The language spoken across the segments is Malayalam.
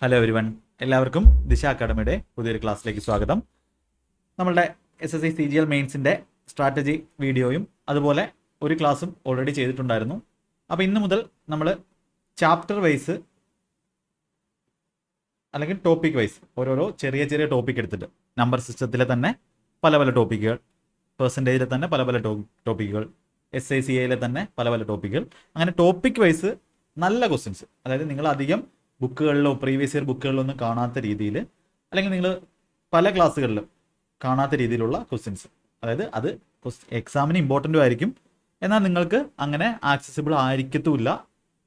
ഹലോ എവരിവൺ, എല്ലാവർക്കും ദിശ അക്കാഡമിയുടെ പുതിയൊരു ക്ലാസ്സിലേക്ക് സ്വാഗതം. നമ്മളുടെ SSC CGL മെയിൻസിൻ്റെ സ്ട്രാറ്റജി വീഡിയോയും അതുപോലെ ഒരു ക്ലാസ്സും ഓൾറെഡി ചെയ്തിട്ടുണ്ടായിരുന്നു. അപ്പോൾ ഇന്ന് മുതൽ നമ്മൾ ചാപ്റ്റർ വൈസ് അല്ലെങ്കിൽ ടോപ്പിക് വൈസ് ഓരോരോ ചെറിയ ചെറിയ ടോപ്പിക് എടുത്തിട്ട് നമ്പർ സിസ്റ്റത്തിലെ തന്നെ പല പല ടോപ്പിക്കുകൾ, പെർസെൻറ്റേജിലെ തന്നെ പല പല ടോപ്പിക്കുകൾ, SICAയിലെ തന്നെ പല പല ടോപ്പിക്കുകൾ, അങ്ങനെ ടോപ്പിക് വൈസ് നല്ല ക്വസ്റ്റ്യൻസ്, അതായത് നിങ്ങൾ അധികം ബുക്കുകളിലോ പ്രീവിയസ് ഇയർ ബുക്കുകളിലോ ഒന്നും കാണാത്ത രീതിയിൽ, അല്ലെങ്കിൽ നിങ്ങൾ പല ക്ലാസ്സുകളിലും കാണാത്ത രീതിയിലുള്ള ക്വസ്റ്റ്യൻസ്, അതായത് അത് എക്സാമിന് ഇമ്പോർട്ടൻറ്റും ആയിരിക്കും, എന്നാൽ നിങ്ങൾക്ക് അങ്ങനെ ആക്സസിബിൾ ആയിരിക്കത്തുമില്ല.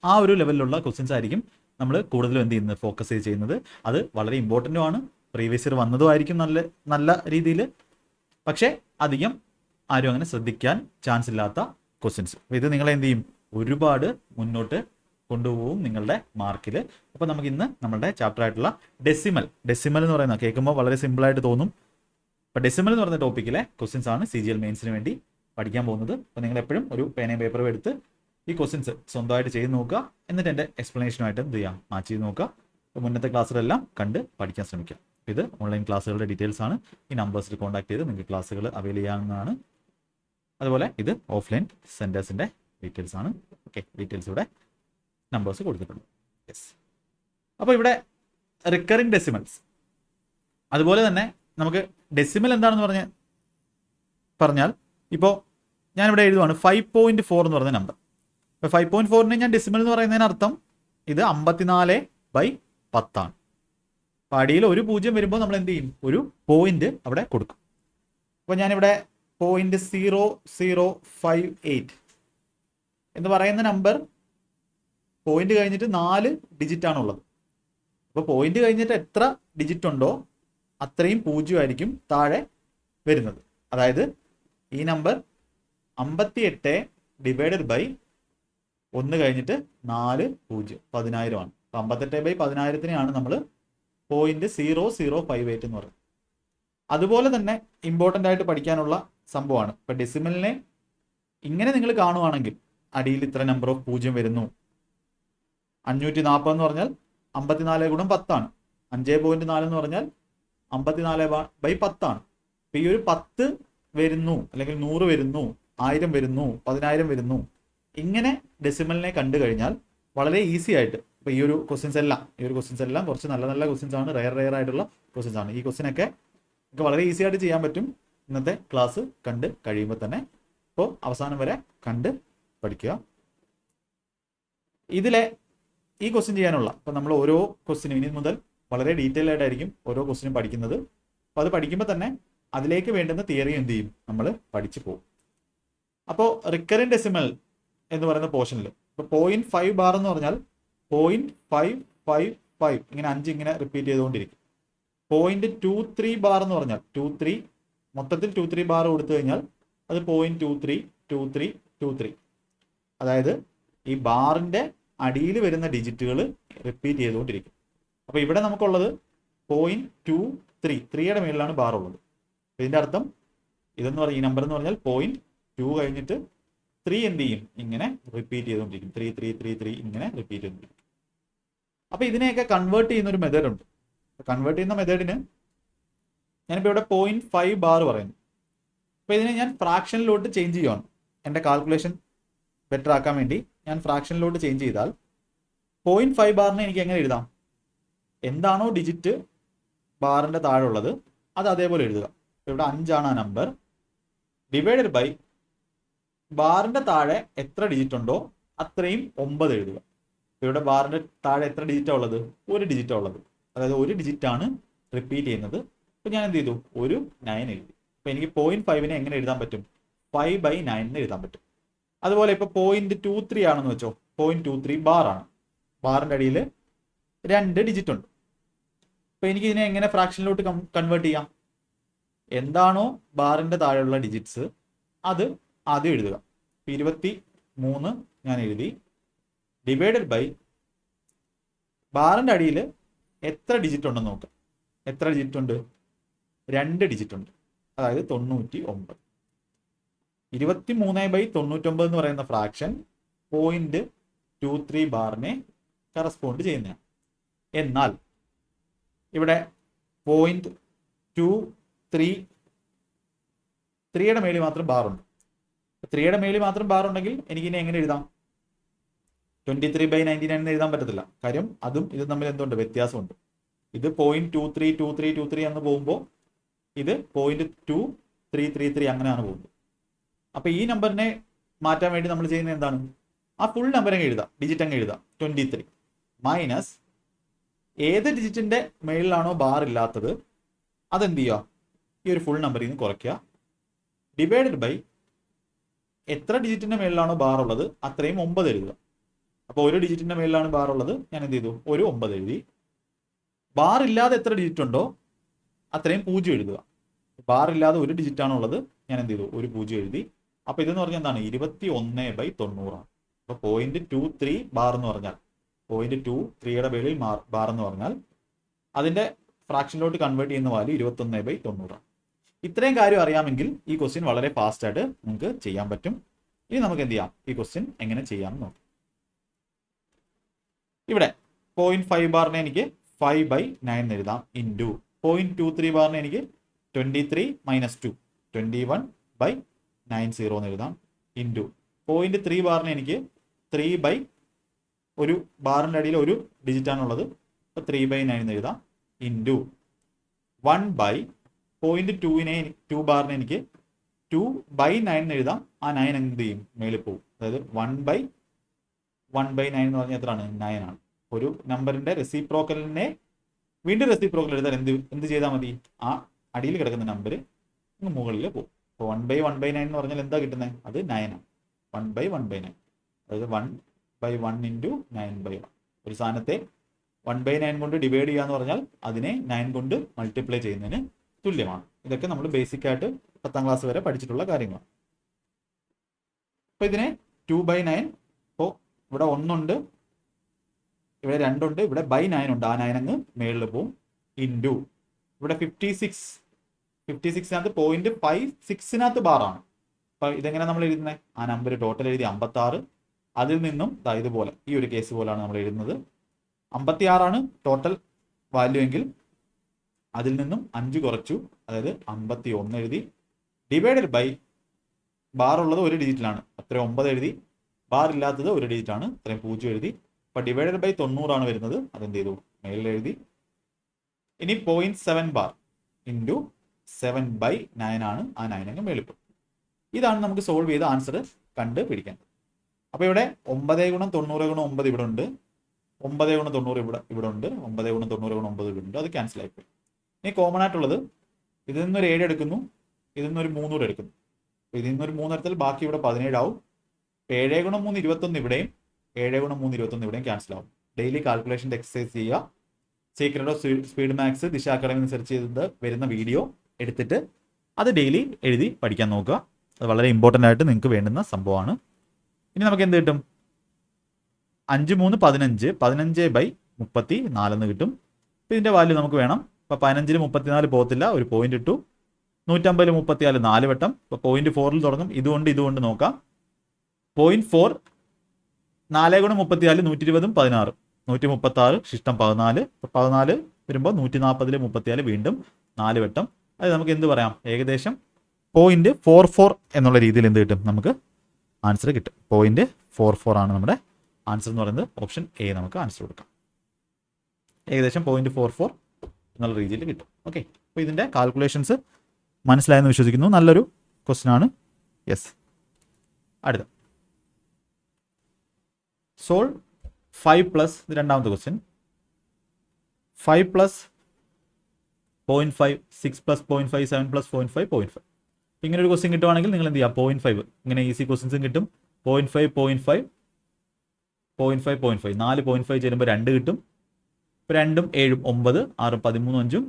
ആ ഒരു ലെവലിലുള്ള ക്വസ്റ്റ്യൻസ് ആയിരിക്കും നമ്മൾ കൂടുതലും എന്ത് ചെയ്യുന്നത്, ഫോക്കസ് ചെയ്യുന്നത്. അത് വളരെ ഇമ്പോർട്ടൻറ്റും ആണ്, പ്രീവിയസ് ഇയർ വന്നതും ആയിരിക്കും നല്ല നല്ല രീതിയിൽ, പക്ഷേ അധികം ആരും അങ്ങനെ ശ്രദ്ധിക്കാൻ ചാൻസ് ഇല്ലാത്ത ക്വസ്റ്റ്യൻസ്. അപ്പോൾ ഇത് നിങ്ങളെ എന്ത് ചെയ്യും, ഒരുപാട് മുന്നോട്ട് കൊണ്ടുപോകും നിങ്ങളുടെ മാർക്കിൽ. അപ്പോൾ നമുക്ക് ഇന്ന് നമ്മളുടെ ചാപ്റ്റർ ആയിട്ടുള്ള ഡെസിമൽ എന്ന് പറയുന്നത് കേൾക്കുമ്പോൾ വളരെ സിമ്പിളായിട്ട് തോന്നും. അപ്പോൾ ഡെസിമൽ എന്ന് പറയുന്ന ടോപ്പിക്കിലെ ക്വസ്റ്റ്യൻസ് ആണ് CGL മെയിൻസിന് വേണ്ടി പഠിക്കാൻ പോകുന്നത്. അപ്പോൾ നിങ്ങൾ എപ്പോഴും ഒരു പേനയും പേപ്പറും എടുത്ത് ഈ ക്വസ്റ്റ്യൻസ് സ്വന്തമായിട്ട് ചെയ്ത് നോക്കുക, എന്നിട്ട് എൻ്റെ എക്സ്പ്ലനേഷനുമായിട്ട് എന്ത് ചെയ്യാം, മാച്ച് ചെയ്ത് നോക്കുക. അപ്പോൾ മുന്നത്തെ ക്ലാസ്സുകളെല്ലാം കണ്ട് പഠിക്കാൻ ശ്രമിക്കുക. ഇത് ഓൺലൈൻ ക്ലാസ്സുകളുടെ ഡീറ്റെയിൽസ് ആണ്. ഈ നമ്പേഴ്സിൽ കോൺടാക്ട് ചെയ്ത് നിങ്ങൾക്ക് ക്ലാസ്സുകൾ അവൈൽ ചെയ്യാവുന്നതാണ്. അതുപോലെ ഇത് ഓഫ്ലൈൻ സെൻറ്റേഴ്സിൻ്റെ ഡീറ്റെയിൽസ് ആണ്. ഓക്കെ, ഡീറ്റെയിൽസ് ഇവിടെ നമ്പേഴ്സ് കൊടുത്തിട്ടുണ്ട്. യെസ്, അപ്പോൾ ഇവിടെ റിക്കറിംഗ് ഡെസിമൽസ്, അതുപോലെ തന്നെ നമുക്ക് ഡെസിമൽ എന്താണെന്ന് പറഞ്ഞാൽ ഇപ്പോൾ ഞാനിവിടെ എഴുതുവാണ് 5.4 എന്ന് പറയുന്ന നമ്പർ. ഇപ്പോൾ 5.4നെ ഞാൻ ഡെസിമൽ എന്ന് പറയുന്നതിന് അർത്ഥം ഇത് 54/10 ആണ്. അപ്പോൾ അടിയിൽ ഒരു 0 വരുമ്പോൾ നമ്മൾ എന്ത് ചെയ്യും, ഒരു പോയിന്റ് അവിടെ കൊടുക്കും. അപ്പോൾ ഞാനിവിടെ 0.0058 എന്ന് പറയുന്ന നമ്പർ പോയിന്റ് കഴിഞ്ഞിട്ട് 4 ഡിജിറ്റ് ആണുള്ളത്. അപ്പോൾ പോയിന്റ് കഴിഞ്ഞിട്ട് എത്ര ഡിജിറ്റ് ഉണ്ടോ അത്രയും 0 ആയിരിക്കും താഴെ വരുന്നത്. അതായത് ഈ നമ്പർ 58 ഡിവൈഡഡ് ബൈ 1 കഴിഞ്ഞിട്ട് 4 0 10,000 ആണ്. അപ്പോൾ 58/10,000-നെയാണ് നമ്മൾ 0.0058 എന്ന് പറയുന്നത്. അതുപോലെ തന്നെ ഇമ്പോർട്ടൻ്റ് ആയിട്ട് പഠിക്കാനുള്ള സംഭവമാണ്. ഇപ്പോൾ ഡെസിമലിനെ ഇങ്ങനെ നിങ്ങൾ കാണുവാണെങ്കിൽ അടിയിൽ ഇത്ര നമ്പർ ഓഫ് 0 വരുന്നു. 540 എന്ന് പറഞ്ഞാൽ 54 ഗുണം 10 ആണ്. 5.4 എന്ന് പറഞ്ഞാൽ 54/10 ആണ്. അപ്പോൾ ഈ ഒരു 10 വരുന്നു, അല്ലെങ്കിൽ 100 വരുന്നു, 1000 വരുന്നു, 10,000 വരുന്നു, ഇങ്ങനെ ഡെസിമലിനെ കണ്ടു കഴിഞ്ഞാൽ വളരെ ഈസി ആയിട്ട് ഇപ്പോൾ ഈ ഒരു ക്വസ്റ്റ്യൻസ് എല്ലാം കുറച്ച് നല്ല നല്ല ക്വസ്റ്റ്യൻസ് ആണ്, റെയർ ആയിട്ടുള്ള ക്വസ്റ്റ്യൻസ് ആണ്. ഈ ക്വസ്റ്റ്യനൊക്കെ നമുക്ക് വളരെ ഈസി ആയിട്ട് ചെയ്യാൻ പറ്റും ഇന്നത്തെ ക്ലാസ് കണ്ട് കഴിയുമ്പോൾ തന്നെ. അപ്പോൾ അവസാനം വരെ കണ്ട് പഠിക്കുക. ഇതിലെ ഈ ക്വസ്റ്റ്യൻ ചെയ്യാനുള്ള, അപ്പോൾ നമ്മൾ ഓരോ ക്വസ്റ്റ്യനും ഇനി മുതൽ വളരെ ഡീറ്റെയിൽ ആയിട്ടായിരിക്കും ഓരോ ക്വസ്റ്റ്യനും പഠിക്കുന്നത്. അപ്പോൾ അത് പഠിക്കുമ്പോൾ തന്നെ അതിലേക്ക് വേണ്ടുന്ന തിയറി എന്ത് ചെയ്യും, നമ്മൾ പഠിച്ചു പോകും. അപ്പോൾ റിക്കറിംഗ് ഡെസിമൽ എന്ന് പറയുന്ന പോർഷനിൽ ഇപ്പോൾ 0.5 ബാർ എന്ന് പറഞ്ഞാൽ 0.555 ഇങ്ങനെ 5 ഇങ്ങനെ റിപ്പീറ്റ് ചെയ്തുകൊണ്ടിരിക്കും. 0.23 ബാർ എന്ന് പറഞ്ഞാൽ 23 മൊത്തത്തിൽ 23 ബാർ കൊടുത്തു കഴിഞ്ഞാൽ അത് 0.232323, അതായത് ഈ ബാറിൻ്റെ അടിയിൽ വരുന്ന ഡിജിറ്റുകൾ റിപ്പീറ്റ് ചെയ്തുകൊണ്ടിരിക്കും. അപ്പോൾ ഇവിടെ നമുക്കുള്ളത് 0.23, 3യുടെ മേളിലാണ് ബാർ ഉള്ളത്. ഇതിൻ്റെ അർത്ഥം ഇതെന്ന് പറഞ്ഞാൽ ഈ നമ്പർ എന്ന് പറഞ്ഞാൽ 0.2 കഴിഞ്ഞിട്ട് 3 എന്ത് ചെയ്യും, ഇങ്ങനെ റിപ്പീറ്റ് ചെയ്തുകൊണ്ടിരിക്കും. 3 ഇങ്ങനെ റിപ്പീറ്റ് ചെയ്തുകൊണ്ടിരിക്കും. അപ്പോൾ ഇതിനെയൊക്കെ കൺവേർട്ട് ചെയ്യുന്ന ഒരു മെത്തേഡ് ഉണ്ട്. കൺവേർട്ട് ചെയ്യുന്ന മെത്തേഡിന് ഞാനിപ്പോൾ ഇവിടെ 0.5 ബാർ പറയുന്നു. അപ്പോൾ ഇതിനെ ഞാൻ ഫ്രാക്ഷനിലോട്ട് ചേഞ്ച് ചെയ്യുവാണ്. എൻ്റെ കാൽക്കുലേഷൻ ബെറ്റർ ആക്കാൻ വേണ്ടി ഞാൻ ഫ്രാക്ഷനിലോട്ട് ചേഞ്ച് ചെയ്താൽ 0.5 ബാറിനെ എനിക്ക് എങ്ങനെ എഴുതാം, എന്താണോ ഡിജിറ്റ് ബാറിൻ്റെ താഴെ ഉള്ളത് അത് അതേപോലെ എഴുതുക. ഇവിടെ 5 ആണ് ആ നമ്പർ, ഡിവൈഡഡ് ബൈ ബാറിൻ്റെ താഴെ എത്ര ഡിജിറ്റ് ഉണ്ടോ അത്രയും 9 എഴുതുക. ഇവിടെ ബാറിൻ്റെ താഴെ എത്ര ഡിജിറ്റാണ് ഉള്ളത്, ഒരു ഡിജിറ്റാണ് ഉള്ളത്, അതായത് ഒരു ഡിജിറ്റാണ് റിപ്പീറ്റ് ചെയ്യുന്നത്. അപ്പോൾ ഞാൻ എന്ത് ചെയ്തു, ഒരു 9 എഴുതി. അപ്പോൾ എനിക്ക് 0.5നെ എങ്ങനെ എഴുതാൻ പറ്റും, 5/9 എന്ന് എഴുതാൻ പറ്റും. അതുപോലെ ഇപ്പോൾ 0.23 ആണെന്ന് വെച്ചോ, 0.23 ബാറാണ്, ബാറിൻ്റെ അടിയിൽ 2 ഡിജിറ്റ് ഉണ്ട്. അപ്പോൾ എനിക്ക് ഇതിനെ എങ്ങനെ ഫ്രാക്ഷനിലോട്ട് കൺവേർട്ട് ചെയ്യാം, എന്താണോ ബാറിൻ്റെ താഴെയുള്ള ഡിജിറ്റ്സ് അത് ആദ്യം എഴുതുക. 23 ഞാൻ എഴുതി, ഡിവൈഡഡ് ബൈ ബാറിൻ്റെ അടിയിൽ എത്ര ഡിജിറ്റ് ഉണ്ടെന്ന് നോക്കാം. എത്ര ഡിജിറ്റ് ഉണ്ട്, 2 ഡിജിറ്റ് ഉണ്ട്, അതായത് 99. 23/99 എന്ന് പറയുന്ന ഫ്രാക്ഷൻ 0.23 ബാറിനെ കറസ്പോണ്ട് ചെയ്യുന്നതാണ്. എന്നാൽ ഇവിടെ 0.23 3യുടെ മേളിൽ മാത്രം ബാറുണ്ട്. 3യുടെ മേളിൽ മാത്രം ബാറുണ്ടെങ്കിൽ എനിക്കിനി എങ്ങനെ എഴുതാം? 23/99 എന്ന് എഴുതാൻ പറ്റത്തില്ല. കാര്യം അതും ഇതും തമ്മിൽ എന്തുണ്ട്? വ്യത്യാസമുണ്ട്. ഇത് 0.232323 എന്ന് പോകുമ്പോൾ ഇത് 0.2333 അങ്ങനെയാണ് പോകുന്നത്. അപ്പൊ ഈ നമ്പറിനെ മാറ്റാൻ വേണ്ടി നമ്മൾ ചെയ്യുന്നത് എന്താണ്? ആ ഫുൾ നമ്പർ അങ്ങ് എഴുതാം, ഡിജിറ്റ് അങ്ങ് എഴുതാം. 23 മൈനസ് ഏത് ഡിജിറ്റിന്റെ മേളിലാണോ ബാർ ഇല്ലാത്തത് അതെന്ത് ചെയ്യുക? ഈ ഒരു ഫുൾ നമ്പറിൽ നിന്ന് കുറയ്ക്കുക. ഡിവൈഡഡ് ബൈ എത്ര ഡിജിറ്റിന്റെ മേളിലാണോ ബാർ ഉള്ളത് അത്രയും 9 എഴുതുക. അപ്പോൾ ഒരു ഡിജിറ്റിന്റെ മേളിലാണ് ബാർ ഉള്ളത്, ഞാൻ എന്ത് ചെയ്തു? ഒരു 9 എഴുതി. ബാർ ഇല്ലാതെ എത്ര ഡിജിറ്റ് ഉണ്ടോ അത്രയും 0 എഴുതുക. ബാർ ഇല്ലാതെ ഒരു ഡിജിറ്റ് ആണോ ഉള്ളത്, ഞാൻ എന്ത് ചെയ്തു? ഒരു 0 എഴുതി. അപ്പൊ ഇതെന്ന് പറഞ്ഞാൽ എന്താണ്? 21/90 ആണ്. അപ്പൊ 0.23 ബാർ എന്ന് പറഞ്ഞാൽ 0.23യുടെ മേളിൽ ബാർ എന്ന് പറഞ്ഞാൽ അതിന്റെ ഫ്രാക്ഷനിലോട്ട് കൺവേർട്ട് ചെയ്യുന്ന വാല്യൂ 21/90 ആണ്. ഇത്രയും കാര്യം അറിയാമെങ്കിൽ ഈ ക്വസ്റ്റ്യൻ വളരെ ഫാസ്റ്റ് ആയിട്ട് നിങ്ങൾക്ക് ചെയ്യാൻ പറ്റും. ഇനി നമുക്ക് എന്ത് ചെയ്യാം? ഈ ക്വസ്റ്റ്യൻ എങ്ങനെ ചെയ്യാമെന്ന് നോക്കാം. ഇവിടെ 0.5 ബാറിനെ എനിക്ക് 5/9 എഴുതാം. ഇൻറ്റു 0.23 ബാറിനെ എനിക്ക് 23 - 2 21/90 എന്ന് എഴുതാം. ഇൻറ്റു 0.3 ബാറിനെ എനിക്ക് 3 ഒരു ബാറിൻ്റെ അടിയിൽ ഒരു ഡിജിറ്റ് ആണുള്ളത്, അപ്പോൾ 3/9 എന്ന് എഴുതാം. ഇൻറ്റു 2 ബാറിനെ എനിക്ക് 2/9 എന്ന് എഴുതാം. ആ 9 എന്ത് ചെയ്യും? മേളിൽ പോകും. അതായത് 1/9 എന്ന് പറഞ്ഞാൽ എത്രയാണ്? 9 ആണ്. ഒരു നമ്പറിന്റെ റെസിപ്രോക്കലിനെ വീണ്ടും റെസിപ്രോക്കൽ എഴുതാൻ എന്ത് ചെയ്താൽ മതി? ആ അടിയിൽ കിടക്കുന്ന നമ്പർ മുകളിൽ പോകും. അപ്പോൾ 1/1/9 എന്ന് പറഞ്ഞാൽ എന്താ കിട്ടുന്നത്? അത് 9 ആണ്. 1/1/9 അതായത് 1/1 × 9/1. ഒരു സാധനത്തെ 1/9 കൊണ്ട് ഡിവൈഡ് ചെയ്യാന്ന് പറഞ്ഞാൽ അതിനെ 9 കൊണ്ട് മൾട്ടിപ്ലൈ ചെയ്യുന്നതിന് തുല്യമാണ്. ഇതൊക്കെ നമ്മൾ ബേസിക് ആയിട്ട് 10ാം ക്ലാസ് വരെ പഠിച്ചിട്ടുള്ള കാര്യങ്ങളാണ്. അപ്പോൾ ഇതിനെ 2/9, ഇപ്പോൾ ഇവിടെ 1 ഉണ്ട്, ഇവിടെ 2 ഉണ്ട്, ഇവിടെ /9 ഉണ്ട്. ആ 9 അങ്ങ് മേളിൽ പോവും. ഇൻറ്റു ഇവിടെ 56നകത്ത് 0.56നകത്ത് ബാറാണ്. അപ്പോൾ ഇതെങ്ങനെ നമ്മൾ എഴുതുന്നത്? ആ നമ്പർ ടോട്ടൽ എഴുതി 56. അതിൽ നിന്നും ഇതുപോലെ ഈ ഒരു കേസ് പോലെയാണ് നമ്മൾ എഴുതുന്നത്. 56 ടോട്ടൽ വാല്യൂ എങ്കിൽ അതിൽ നിന്നും 5 കുറച്ചു, അതായത് 51 എഴുതി. ഡിവൈഡഡ് ബൈ ബാർ ഉള്ളത് ഒരു ഡിജിറ്റിലാണ്, അത്രയും 9 എഴുതി. ബാർ ഇല്ലാത്തത് ഒരു ഡിജിറ്റ് ആണ്, അത്രയും 0 എഴുതി. അപ്പോൾ ഡിവൈഡഡ് ബൈ 90 ആണ് വരുന്നത്, അതെന്ത് ചെയ്തു? മേളിൽ എഴുതി. ഇനി 0.7 ബാർ ഇൻറ്റു 7/9 ആണ്. ആ 9 അങ്ങ് മേളിൽ പോകും. ഇതാണ് നമുക്ക് സോൾവ് ചെയ്ത ആൻസർ കണ്ട് പിടിക്കേണ്ടത്. അപ്പോൾ ഇവിടെ 9 × 90 × 9 ഇവിടെ ഉണ്ട്, 9 × 90 ഇവിടെ ഉണ്ട്, 9 × 90 × 9 ഇവിടെ ഉണ്ട്. അത് ക്യാൻസൽ ആയിപ്പോയി. ഇനി കോമൺ ആയിട്ടുള്ളത് ഇതിൽ നിന്നൊരു 7 എടുക്കുന്നു, ഇതിൽ നിന്നൊരു 3 കൂടെ എടുക്കുന്നു. അപ്പോൾ ഇതിൽ നിന്നൊരു 3 എടുത്താൽ ബാക്കി ഇവിടെ 17 ആവും. 7 × 3 21 ഇവിടെയും 7 × 3 21 ഇവിടെയും ക്യാൻസൽ ആവും. ഡെയിലി കാൽക്കുലേഷൻ്റെ എക്സസൈസ് ചെയ്യുക. സീക്രട്ട് ഓഫ് സ്പീഡ് മാത്സ് ദിശ അക്കാഡമി സെർച്ച് ചെയ്ത് വരുന്ന വീഡിയോ എടുത്തിട്ട് അത് ഡെയിലി എഴുതി പഠിക്കാൻ നോക്കുക. അത് വളരെ ഇമ്പോർട്ടൻ്റ് ആയിട്ട് നിങ്ങൾക്ക് വേണ്ടുന്ന സംഭവമാണ്. ഇനി നമുക്ക് എന്ത് കിട്ടും? 5 3 15, 15/34 എന്ന് കിട്ടും. അപ്പോൾ ഇതിൻ്റെ വാല്യൂ നമുക്ക് വേണം. അപ്പോൾ 15-ൽ 34 പോകത്തില്ല, ഒരു പോയിന്റ് ഇട്ടു. 150-ൽ 34 4 വട്ടം. ഇപ്പോൾ 0.4-ൽ തുടങ്ങും. ഇതുകൊണ്ട് നോക്കാം. 0.4 4 × 34 120 16, 136 ശിഷ്ടം 14. 14 വരുമ്പോൾ 140-ൽ 34 വീണ്ടും 4 വട്ടം. അത് നമുക്ക് എന്ത് പറയാം? ഏകദേശം 0.44 എന്നുള്ള രീതിയിൽ എന്ത് കിട്ടും? നമുക്ക് ആൻസർ കിട്ടും. 0.44 ആണ് നമ്മുടെ ആൻസർ എന്ന് പറയുന്നത്. ഓപ്ഷൻ എ നമുക്ക് ആൻസർ കൊടുക്കാം. ഏകദേശം 0.44 എന്നുള്ള രീതിയിൽ കിട്ടും. ഓക്കെ, അപ്പോൾ ഇതിൻ്റെ കാൽക്കുലേഷൻസ് മനസ്സിലായെന്ന് വിശ്വസിക്കുന്നു. നല്ലൊരു ക്വസ്റ്റ്യൻ ആണ്. യെസ്, അടുത്ത സോൾവ് 5+, ഇത് രണ്ടാമത്തെ ക്വസ്റ്റ്യൻ. 5 + 0.5, 6 + 0.5, 7 + 0.5, 0.5. ഇങ്ങനെ ഒരു ക്വസ്റ്റ്യൻ കിട്ടുവാണെങ്കിൽ നിങ്ങൾ എന്ത് ചെയ്യുക? 0.5 ഇങ്ങനെ ഈസി ക്വസ്റ്റ്യൻസും കിട്ടും. 0.5 0.5 0.5 0.5 4 0.5 ചേരുമ്പോൾ 2 കിട്ടും. ഇപ്പോൾ 2ഉം 7ഉം 9, 6ഉം 13, 5ഉം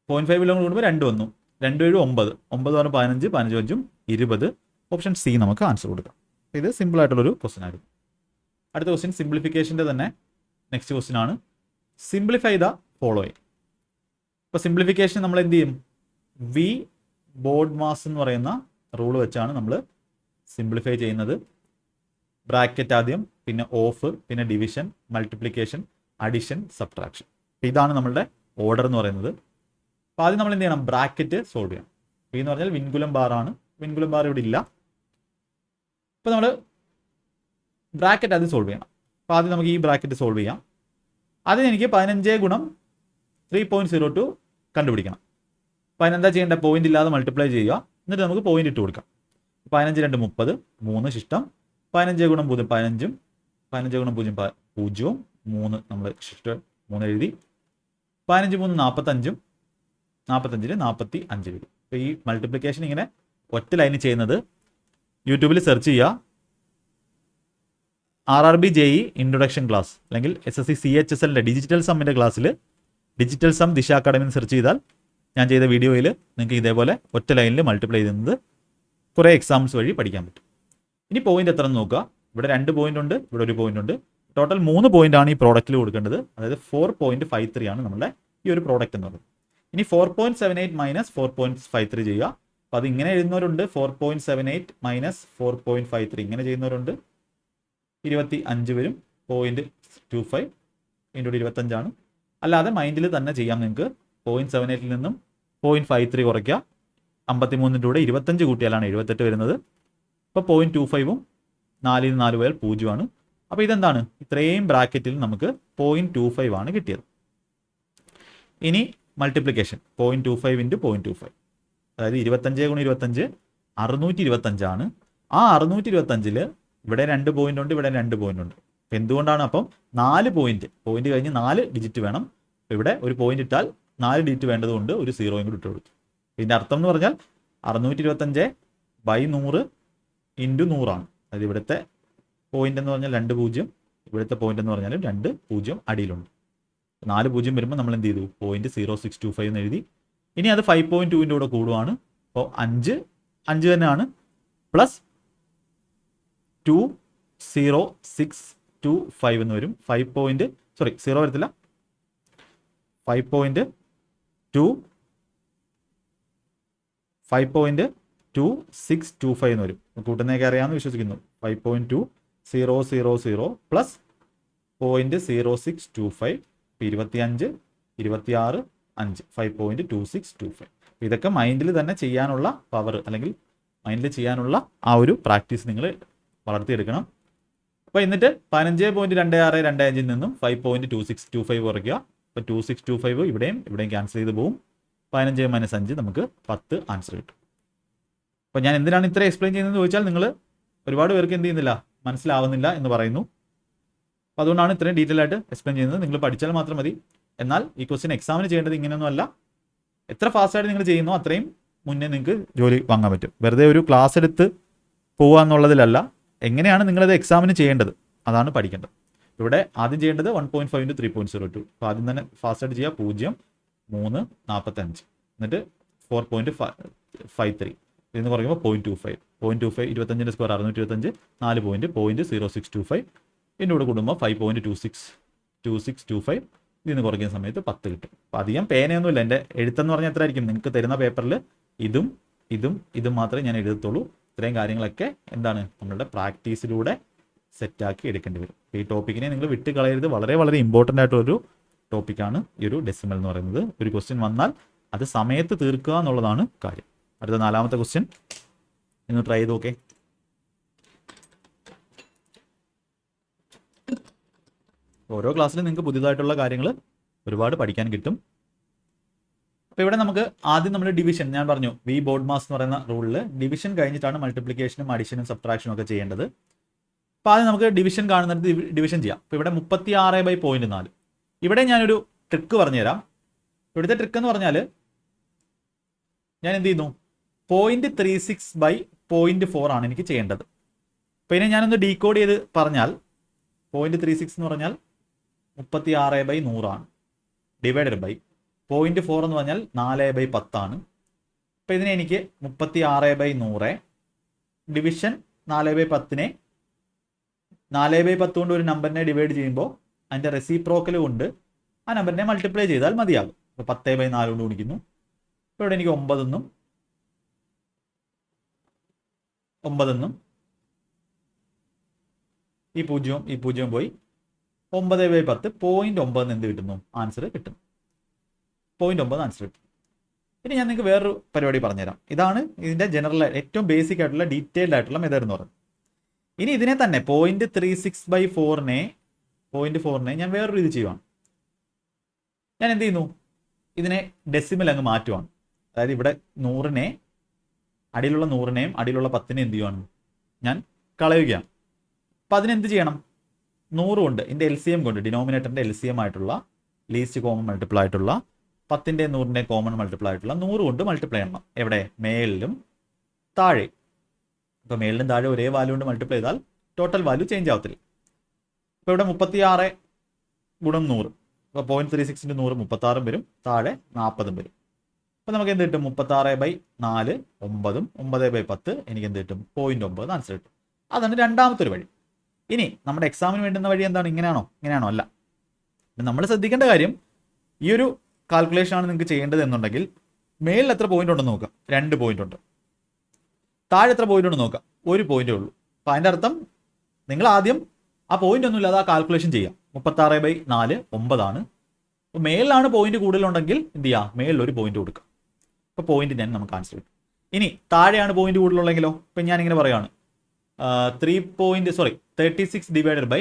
0.5 കൂടുമ്പോൾ 2 വന്നു. 2 7 9, 9 15, 15 5ഉം 20. ഓപ്ഷൻ സി നമുക്ക് ആൻസർ കൊടുക്കാം. ഇത് സിമ്പിൾ ആയിട്ടുള്ളൊരു ക്വസ്റ്റ്യൻ ആയിരുന്നു. അടുത്ത ക്വസ്റ്റ്യൻ സിംപ്ലിഫിക്കേഷൻ്റെ തന്നെ നെക്സ്റ്റ് ക്വസ്റ്റ്യൻ ആണ്. Simplify the following. ഇപ്പോൾ സിംപ്ലിഫിക്കേഷൻ നമ്മൾ എന്ത് ചെയ്യും? വി ബോർഡ് മാസ് എന്ന് പറയുന്ന റൂൾ വെച്ചാണ് നമ്മൾ സിംപ്ലിഫൈ ചെയ്യുന്നത്. ബ്രാക്കറ്റ് ആദ്യം, പിന്നെ ഓഫ്, പിന്നെ ഡിവിഷൻ, മൾട്ടിപ്ലിക്കേഷൻ, അഡിഷൻ, സബ്ട്രാക്ഷൻ. ഇതാണ് നമ്മളുടെ ഓർഡർ എന്ന് പറയുന്നത്. അപ്പോൾ ആദ്യം നമ്മൾ എന്ത് ചെയ്യണം? ബ്രാക്കറ്റ് സോൾവ് ചെയ്യണം. പി എന്ന് പറഞ്ഞാൽ വിൻകുലം ബാറാണ്. വിൻകുലം ബാർ ഇവിടെ ഇല്ല. അപ്പോൾ നമ്മൾ ബ്രാക്കറ്റ് അത് സോൾവ് ചെയ്യണം. അപ്പോൾ ആദ്യം നമുക്ക് ഈ ബ്രാക്കറ്റ് സോൾവ് ചെയ്യാം. അതിന് എനിക്ക് 15 ഗുണം 3.02 കണ്ടുപിടിക്കണം. അപ്പോൾ അതിനെന്താ ചെയ്യേണ്ടത്? പോയിന്റ് ഇല്ലാതെ മൾട്ടിപ്ലൈ ചെയ്യുക. എന്നിട്ട് നമുക്ക് പോയിന്റ് ഇട്ട് കൊടുക്കാം. 15 2 30, 3 ശിഷ്ടം 15 ഗുണം 0 15, 15 ഗുണം 0 0, 3 നമ്മൾ ശിഷ്ടം 3 എഴുതി. 15 3 45, 45 45 വരും. അപ്പോൾ ഈ മൾട്ടിപ്ലിക്കേഷൻ ഇങ്ങനെ ഒറ്റ ലൈനിൽ ചെയ്യുന്നത് യൂട്യൂബിൽ സെർച്ച് ചെയ്യുക. RRB JE ഇൻട്രൊഡക്ഷൻ ക്ലാസ് അല്ലെങ്കിൽ SSC CHSL ഡിജിറ്റൽ സമ്മിൻ്റെ ക്ലാസ്സിൽ ഡിജിറ്റൽ സം ദിശ അക്കാഡമി സെർച്ച് ചെയ്താൽ ഞാൻ ചെയ്ത വീഡിയോയിൽ നിങ്ങൾക്ക് ഇതേപോലെ ഒറ്റ ലൈനിൽ മൾട്ടിപ്ലൈ ചെയ്യുന്നത് കുറേ എക്സാംസ് വഴി പഠിക്കാൻ പറ്റും. ഇനി പോയിന്റ് എത്ര എന്ന് നോക്കുക. ഇവിടെ 2 പോയിന്റ് ഉണ്ട്, ഇവിടെ 1 പോയിന്റ് ഉണ്ട്. ടോട്ടൽ 3 പോയിന്റ് ആണ് ഈ പ്രോഡക്റ്റിൽ കൊടുക്കേണ്ടത്. അതായത് 4.53 ആണ് നമ്മുടെ ഈ ഒരു പ്രോഡക്റ്റ് എന്ന് പറയുന്നത്. ഇനി 4.78 മൈനസ് 4.53 ചെയ്യുക. അപ്പോൾ അത് ഇങ്ങനെ എഴുതുന്നവരുണ്ട്. 4.78 മൈനസ് 4.53 ഇങ്ങനെ ചെയ്യുന്നവരുണ്ട്. 25 വരും. 0.25 ഇൻറ്റു 25 ആണ്. അല്ലാതെ മൈൻഡിൽ തന്നെ ചെയ്യാം നിങ്ങൾക്ക്. 0.78 നിന്നും 0.53 കുറയ്ക്കുക. 53 കൂടെ 25 കൂട്ടിയാലാണ് 78 വരുന്നത്. അപ്പോൾ 0.25ഉം 4 4 പോയാൽ 0 ആണ്. അപ്പോൾ ഇതെന്താണ്? ഇത്രയും ബ്രാക്കറ്റിൽ നമുക്ക് 0.25 ആണ് കിട്ടിയത്. ഇനി മൾട്ടിപ്ലിക്കേഷൻ 0.25 ഇൻറ്റു 0.25, അതായത് 25 ഗുണം 25 625 ആണ്. ആ 625 ഇവിടെ 2 പോയിന്റ് ഉണ്ട്, ഇവിടെ 2 പോയിന്റ് ഉണ്ട്. എന്തുകൊണ്ടാണ്? അപ്പം 4 പോയിന്റ് കഴിഞ്ഞ് 4 ഡിജിറ്റ് വേണം. ഇവിടെ ഒരു പോയിന്റ് ഇട്ടാൽ 4 ഡിജിറ്റ് വേണ്ടതുകൊണ്ട് ഒരു സീറോയും കൂടി ഇട്ട് കൊടുത്തു. ഇതിൻ്റെ അർത്ഥം എന്ന് പറഞ്ഞാൽ 625/100 ഇൻറ്റു 100 ആണ്. അതായത് ഇവിടുത്തെ പോയിന്റ് എന്ന് പറഞ്ഞാൽ 2 0, ഇവിടുത്തെ പോയിന്റ് എന്ന് പറഞ്ഞാൽ 2 0 അടിയിലുണ്ട്. 4 0 വരുമ്പോൾ നമ്മൾ എന്ത് ചെയ്തു? 0.0625 എന്ന് എഴുതി. ഇനി അത് 5.2ൻ്റെ കൂടെ കൂടുവാണ്. അപ്പോൾ 5 തന്നെയാണ്. പ്ലസ് 2.0625 എന്ന് വരും. 0 വരത്തില്ല. 5.2625 എന്ന് വരും. കൂട്ടുന്നതൊക്കെ അറിയാമെന്ന് വിശ്വസിക്കുന്നു. 5.2000 പ്ലസ് 0.0625, 25 26 5, 5.2625. ഇതൊക്കെ മൈൻഡിൽ തന്നെ ചെയ്യാനുള്ള പവർ അല്ലെങ്കിൽ മൈൻഡിൽ ചെയ്യാനുള്ള ആ ഒരു പ്രാക്ടീസ് നിങ്ങൾ വളർത്തിയെടുക്കണം. അപ്പോൾ എന്നിട്ട് 15.2625 നിന്നും 5.2625 കുറയ്ക്കുക. അപ്പോൾ 2625 ഇവിടെയും ക്യാൻസൽ ചെയ്ത് പോകും. 15 - 5 നമുക്ക് 10 ആൻസർ കിട്ടും. അപ്പോൾ ഞാൻ എന്തിനാണ് ഇത്ര എക്സ്പ്ലെയിൻ ചെയ്യുന്നതെന്ന് ചോദിച്ചാൽ നിങ്ങൾ ഒരുപാട് പേർക്ക് എന്ത് ചെയ്യുന്നില്ല, മനസ്സിലാവുന്നില്ല എന്ന് പറയുന്നു. അപ്പോൾ അതുകൊണ്ടാണ് ഇത്രയും ഡീറ്റെയിൽ ആയിട്ട് എക്സ്പ്ലെയിൻ ചെയ്യുന്നത്. നിങ്ങൾ പഠിച്ചാൽ മാത്രം മതി. എന്നാൽ ഈ ക്വസ്റ്റ്യൻ എക്സാമിന് ചെയ്യേണ്ടത് ഇങ്ങനെയൊന്നും അല്ല. എത്ര ഫാസ്റ്റായിട്ട് നിങ്ങൾ ചെയ്യുന്നോ അത്രയും മുന്നേ നിങ്ങൾക്ക് ജോലി വാങ്ങാൻ പറ്റും. വെറുതെ ഒരു ക്ലാസ് എടുത്ത് പോകുക എന്നുള്ളതിലല്ല, എങ്ങനെയാണ് നിങ്ങളത് എക്സാമിന് ചെയ്യേണ്ടത് അതാണ് പഠിക്കേണ്ടത്. ഇവിടെ ആദ്യം ചെയ്യേണ്ടത് 1.5 ഇൻറ്റു 3.02. അപ്പോൾ ആദ്യം തന്നെ ഫാസ്റ്റായിട്ട് ചെയ്യുക. 0 3 45, എന്നിട്ട് 4.53 ഇതിന് കുറയ്ക്കുമ്പോൾ 0.25, 25 സ്ക്വയർ 625, 4 പോയിന്റ് 0.0625 ഇതിൻ്റെ കൂടെ കൂടുമ്പോൾ 5.2625 ഇതിന് കുറയ്ക്കുന്ന സമയത്ത് 10 കിട്ടും. അപ്പോൾ അധികം പേനയൊന്നുമില്ല. എൻ്റെ എഴുത്തെന്ന് പറഞ്ഞാൽ എത്ര ആയിരിക്കും? നിങ്ങൾക്ക് തരുന്ന പേപ്പറിൽ ഇതും മാത്രമേ ഞാൻ എഴുതത്തുള്ളൂ. ഇത്രയും കാര്യങ്ങളൊക്കെ എന്താണ് നമ്മളുടെ പ്രാക്ടീസിലൂടെ സെറ്റാക്കി എടുക്കേണ്ടി വരും. ഈ ടോപ്പിക്കിനെ നിങ്ങൾ വിട്ട് കളയരുത്. വളരെ വളരെ ഇമ്പോർട്ടൻ്റ് ആയിട്ടൊരു ടോപ്പിക്കാണ് ഈ ഒരു ഡെസിമൽ എന്ന് പറയുന്നത്. ഒരു ക്വസ്റ്റ്യൻ വന്നാൽ അത് സമയത്ത് തീർക്കുക എന്നുള്ളതാണ് കാര്യം. അടുത്ത 4ാമത്തെ ക്വസ്റ്റ്യൻ ഒന്ന് ട്രൈ ചെയ്ത് നോക്കേ. ഓരോ ക്ലാസ്സിലും നിങ്ങൾക്ക് പുതിയതായിട്ടുള്ള കാര്യങ്ങൾ ഒരുപാട് പഠിക്കാൻ കിട്ടും. അപ്പോൾ ഇവിടെ നമുക്ക് ആദ്യം നമ്മൾ ഡിവിഷൻ, ഞാൻ പറഞ്ഞു വി ബോഡ്മാസ് എന്ന് പറയുന്ന റൂളിൽ ഡിവിഷൻ കഴിഞ്ഞിട്ടാണ് മൾട്ടിപ്ലിക്കേഷനും അഡീഷനും സബ്ട്രാക്ഷനും ഒക്കെ ചെയ്യേണ്ടത്. അപ്പോൾ ആദ്യം നമുക്ക് ഡിവിഷൻ കാണുന്നത് ഡിവിഷൻ ചെയ്യാം. അപ്പോൾ ഇവിടെ 36/0.4. ഇവിടെ ഞാനൊരു ട്രിക്ക് പറഞ്ഞുതരാം. ഇവിടുത്തെ ട്രിക്ക് എന്ന് പറഞ്ഞാൽ ഞാൻ എന്ത് ചെയ്യുന്നു? 0.36/0.4 ആണ് എനിക്ക് ചെയ്യേണ്ടത്. അപ്പോൾ ഇതിനെ ഞാനൊന്ന് ഡീകോഡ് ചെയ്ത് പറഞ്ഞാൽ 0.36 എന്ന് പറഞ്ഞാൽ 36/100 ആണ്. ഡിവൈഡഡ് ബൈ 0.4 എന്ന് പറഞ്ഞാൽ 4/10 ആണ്. അപ്പോൾ ഇതിനെ എനിക്ക് 36/100 ഡിവിഷൻ 4/10നെ 4/10 കൊണ്ട് ഒരു നമ്പറിനെ ഡിവൈഡ് ചെയ്യുമ്പോൾ അതിൻ്റെ റെസിപ്രോക്കൽ കൊണ്ട് ആ നമ്പറിനെ മൾട്ടിപ്ലൈ ചെയ്താൽ മതിയാകും. അപ്പോൾ 10/4 കൊണ്ട് ഗുണിക്കുന്നു. അപ്പോൾ ഇവിടെ എനിക്ക് 9 എന്നും ഈ 0 പോയി 9/10 0.9 എന്ത് കിട്ടുന്നു? ആൻസർ കിട്ടുന്നു. 0.9 ആൻസർ കിട്ടും. ഇനി ഞാൻ നിങ്ങൾക്ക് വേറൊരു പരിപാടി പറഞ്ഞുതരാം. ഇതാണ് ഇതിൻ്റെ ജനറൽ ഏറ്റവും ബേസിക് ആയിട്ടുള്ള ഡീറ്റെയിൽഡ് ആയിട്ടുള്ള മെത്തേഡ് എന്ന് പറയുന്നത്. ഇനി ഇതിനെ തന്നെ 0.36/4നെ ഞാൻ വേറൊരു ഇത് ചെയ്യുവാണ്. ഞാൻ എന്ത് ചെയ്യുന്നു? ഇതിനെ ഡെസിമൽ അങ്ങ് മാറ്റുവാണ്. അതായത് ഇവിടെ 100നെ അടിയിലുള്ള 100നെയും അടിയിലുള്ള 10നെയും എന്ത് ചെയ്യുവാണ്? ഞാൻ കളയുകയാണ്. അപ്പം അതിനെന്ത് ചെയ്യണം? 100 കൊണ്ട് ഇതിൻ്റെ LCM കൊണ്ട് ഡിനോമിനേറ്ററിൻ്റെ LCM ആയിട്ടുള്ള ലീസ്റ്റ് കോമൺ മൾട്ടിപ്പിൾ ആയിട്ടുള്ള 10ൻ്റെയും 100ൻ്റെയും കോമൺ മൾട്ടിപ്പിൾ ആയിട്ടുള്ള 100 കൊണ്ട് മൾട്ടിപ്ലൈ ചെയ്യണം. എവിടെ? മേളിലും താഴെ. ഇപ്പോൾ മേളിലും താഴെ ഒരേ വാല്യൂ കൊണ്ട് മൾട്ടിപ്ലൈ ചെയ്താൽ ടോട്ടൽ വാല്യൂ ചേഞ്ച് ആവത്തില്ല. ഇപ്പോൾ ഇവിടെ 36 ഗുണം 100, അപ്പോൾ 0.36 × 100 36 വരും, താഴെ 40 വരും. അപ്പോൾ നമുക്ക് എന്ത് കിട്ടും? 36/4 9, 9/10 എനിക്ക് എന്ത് കിട്ടും? 0.9 ആൻസർ കിട്ടും. അതാണ് രണ്ടാമത്തെ ഒരു വഴി. ഇനി നമ്മുടെ എക്സാമിന് വേണ്ടുന്ന വഴി എന്താണ്? ഇങ്ങനെയാണോ? അല്ല. നമ്മൾ ശ്രദ്ധിക്കേണ്ട കാര്യം, ഈ ഒരു കാൽക്കുലേഷൻ ആണ് നിങ്ങൾക്ക് ചെയ്യേണ്ടത് എന്നുണ്ടെങ്കിൽ മേളിൽ എത്ര പോയിന്റ് ഉണ്ടെന്ന് നോക്കാം. 2 പോയിന്റ് ഉണ്ട്. താഴെ എത്ര പോയിന്റ് ഉണ്ടെന്ന് നോക്കാം. 1 പോയിന്റേ ഉള്ളൂ. അപ്പോൾ അതിൻ്റെ അർത്ഥം നിങ്ങൾ ആദ്യം ആ പോയിന്റ് ഒന്നും ഇല്ലാതെ ആ കാൽക്കുലേഷൻ ചെയ്യാം. 36/4 9 ആണ്. അപ്പോൾ മേളിലാണ് പോയിന്റ് കൂടുതലുണ്ടെങ്കിൽ എന്ത് ചെയ്യുക? മേളിൽ ഒരു പോയിന്റ് കൊടുക്കുക. അപ്പോൾ പോയിന്റ് ഞാൻ നമുക്ക് ആൻസർ കിട്ടും. ഇനി താഴെയാണ് പോയിന്റ് കൂടുതലുള്ളെങ്കിലോ? ഇപ്പം ഞാനിങ്ങനെ പറയുകയാണ് 36 ഡിവൈഡഡ് ബൈ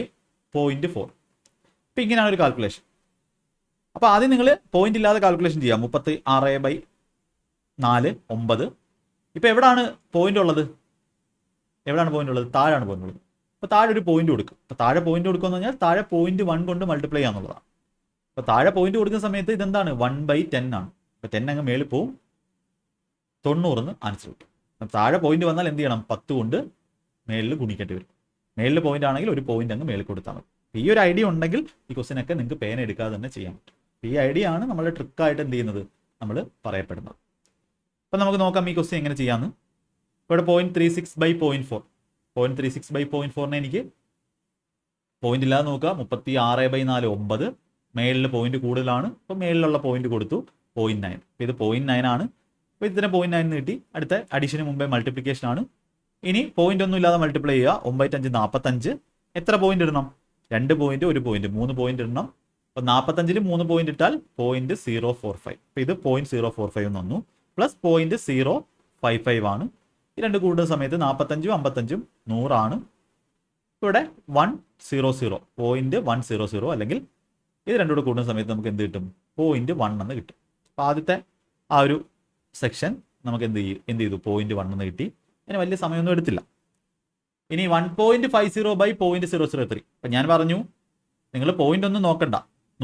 0.4. ഇപ്പം ഇങ്ങനെയാണ് ഒരു കാൽക്കുലേഷൻ. അപ്പോൾ ആദ്യം നിങ്ങൾ പോയിന്റ് ഇല്ലാതെ കാൽക്കുലേഷൻ ചെയ്യാം. 36/4 9. ഇപ്പോൾ എവിടെയാണ് പോയിന്റ് ഉള്ളത്? താഴെയാണ് പോയിന്റ് ഉള്ളത്. അപ്പോൾ താഴെ ഒരു പോയിന്റ് കൊടുക്കും. അപ്പോൾ താഴെ പോയിന്റ് കൊടുക്കുകയെന്ന് പറഞ്ഞാൽ താഴെ 0.1 കൊണ്ട് മൾട്ടിപ്ലൈ ചെയ്യാന്നുള്ളതാണ്. അപ്പോൾ താഴെ പോയിന്റ് കൊടുക്കുന്ന സമയത്ത് ഇതെന്താണ്? 1/10 ആണ്. അപ്പോൾ 10 അങ്ങ് മേളിൽ പോവും, 90 ആൻസർ കിട്ടും. താഴെ പോയിന്റ് വന്നാൽ എന്ത് ചെയ്യണം? 10 കൊണ്ട് മേളിൽ ഗുണിക്കേണ്ടി വരും. മേളിൽ പോയിന്റ് ആണെങ്കിൽ ഒരു പോയിന്റ് അങ്ങ് മേളിൽ കൊടുത്താൽ മതി. ഈ ഒരു ഐഡിയ ഉണ്ടെങ്കിൽ ഈ ക്വസ്റ്റ്യനൊക്കെ നിങ്ങൾക്ക് പേന എടുക്കാതെ തന്നെ ചെയ്യാൻ പറ്റും. ഈ ഐഡിയ ആണ് നമ്മുടെ ട്രിക്കായിട്ട് എന്ത് ചെയ്യുന്നത്? നമ്മൾ പറയപ്പെടുന്നത്. അപ്പം നമുക്ക് നോക്കാം ഈ ക്വസ്റ്റ്യൻ എങ്ങനെ ചെയ്യാമെന്ന്. ഇവിടെ 0.36/0.4. 0.36/0.4നെ എനിക്ക് പോയിന്റ് ഇല്ലാതെ നോക്കുക. 36/4 9. മേളിൽ പോയിന്റ് കൂടുതലാണ്. അപ്പോൾ മേളിലുള്ള പോയിന്റ് കൊടുത്തു 0.9. അപ്പോൾ ഇത് 0.9 ആണ്. അപ്പോൾ ഇതിനെ 0.9 കിട്ടി. അടുത്ത അഡീഷന് മുമ്പേ മൾട്ടിപ്ലിക്കേഷൻ ആണ്. ഇനി പോയിന്റ് ഒന്നും ഇല്ലാതെ മൾട്ടിപ്ലൈ ചെയ്യുക. 9×5 45. എത്ര പോയിന്റ് ഇടണം? 2 പോയിന്റ് 1 പോയിന്റ് 3 പോയിന്റ് ഇടണം. അപ്പോൾ 45-ൽ 3 പോയിന്റ് ഇട്ടാൽ 0.045. അപ്പോൾ ഇത് 0.045 എന്ന് വന്നു. പ്ലസ് 0.055 ആണ്. ഈ രണ്ട് കൂടുന്ന സമയത്ത് 45-ഉം 55-ഉം 100 ആണ്. ഇവിടെ 100 0.100 അല്ലെങ്കിൽ ഇത് രണ്ടും കൂടെ കൂടുന്ന സമയത്ത് നമുക്ക് എന്ത് കിട്ടും? 0.1 എന്ന് കിട്ടും. അപ്പോൾ ആദ്യത്തെ ആ ഒരു സെക്ഷൻ നമുക്ക് എന്ത് ചെയ്തു? 0.1 എന്ന് കിട്ടി. അതിന് വലിയ സമയമൊന്നും എടുത്തില്ല. ഇനി 1.50/0.003. അപ്പം ഞാൻ പറഞ്ഞു നിങ്ങൾ പോയിന്റ് ഒന്നും നോക്കണ്ട,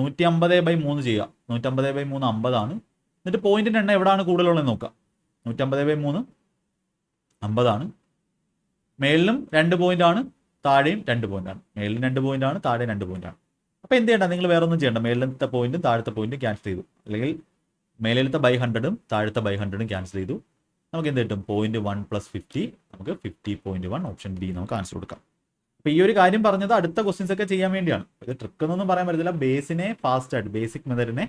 150/3 ചെയ്യുക. 150/3 50 ആണ്. എന്നിട്ട് പോയിന്റിൻ്റെ എണ്ണം എവിടെയാണ് കൂടുതലുള്ളത് നോക്കുക. 150/3 50 ആണ്. മേളിലും 2 പോയിന്റ് ആണ്, താഴെയും 2 പോയിന്റ് ആണ്. മേളിലും 2 പോയിന്റ് ആണ്, താഴെ 2 പോയിന്റ് ആണ്. അപ്പോൾ എന്ത് ചെയ്യണ്ട? നിങ്ങൾ വേറെ ഒന്നും ചെയ്യണ്ട. മേളിലത്തെ പോയിന്റും താഴത്തെ പോയിന്റും ക്യാൻസൽ ചെയ്തു. അല്ലെങ്കിൽ മേളിലത്തെ ബൈ 100ഉം താഴത്തെ ബൈ 100ഉം ക്യാൻസൽ ചെയ്തു. നമുക്ക് എന്ത് കിട്ടും? 0.1 + 50. നമുക്ക് 50.1 ഓപ്ഷൻ ബി നമുക്ക് ആൻസർ കൊടുക്കാം. അപ്പോൾ ഈ ഒരു കാര്യം പറഞ്ഞത് അടുത്ത ക്വസ്റ്റ്യൻസ് ഒക്കെ ചെയ്യാൻ വേണ്ടിയാണ്. ഇത് ട്രിക്ക് എന്നൊന്നും പറയാൻ പറ്റത്തില്ല. ബേസിനെ ഫാസ്റ്റായിട്ട്, ബേസിക് മെത്തേഡിനെ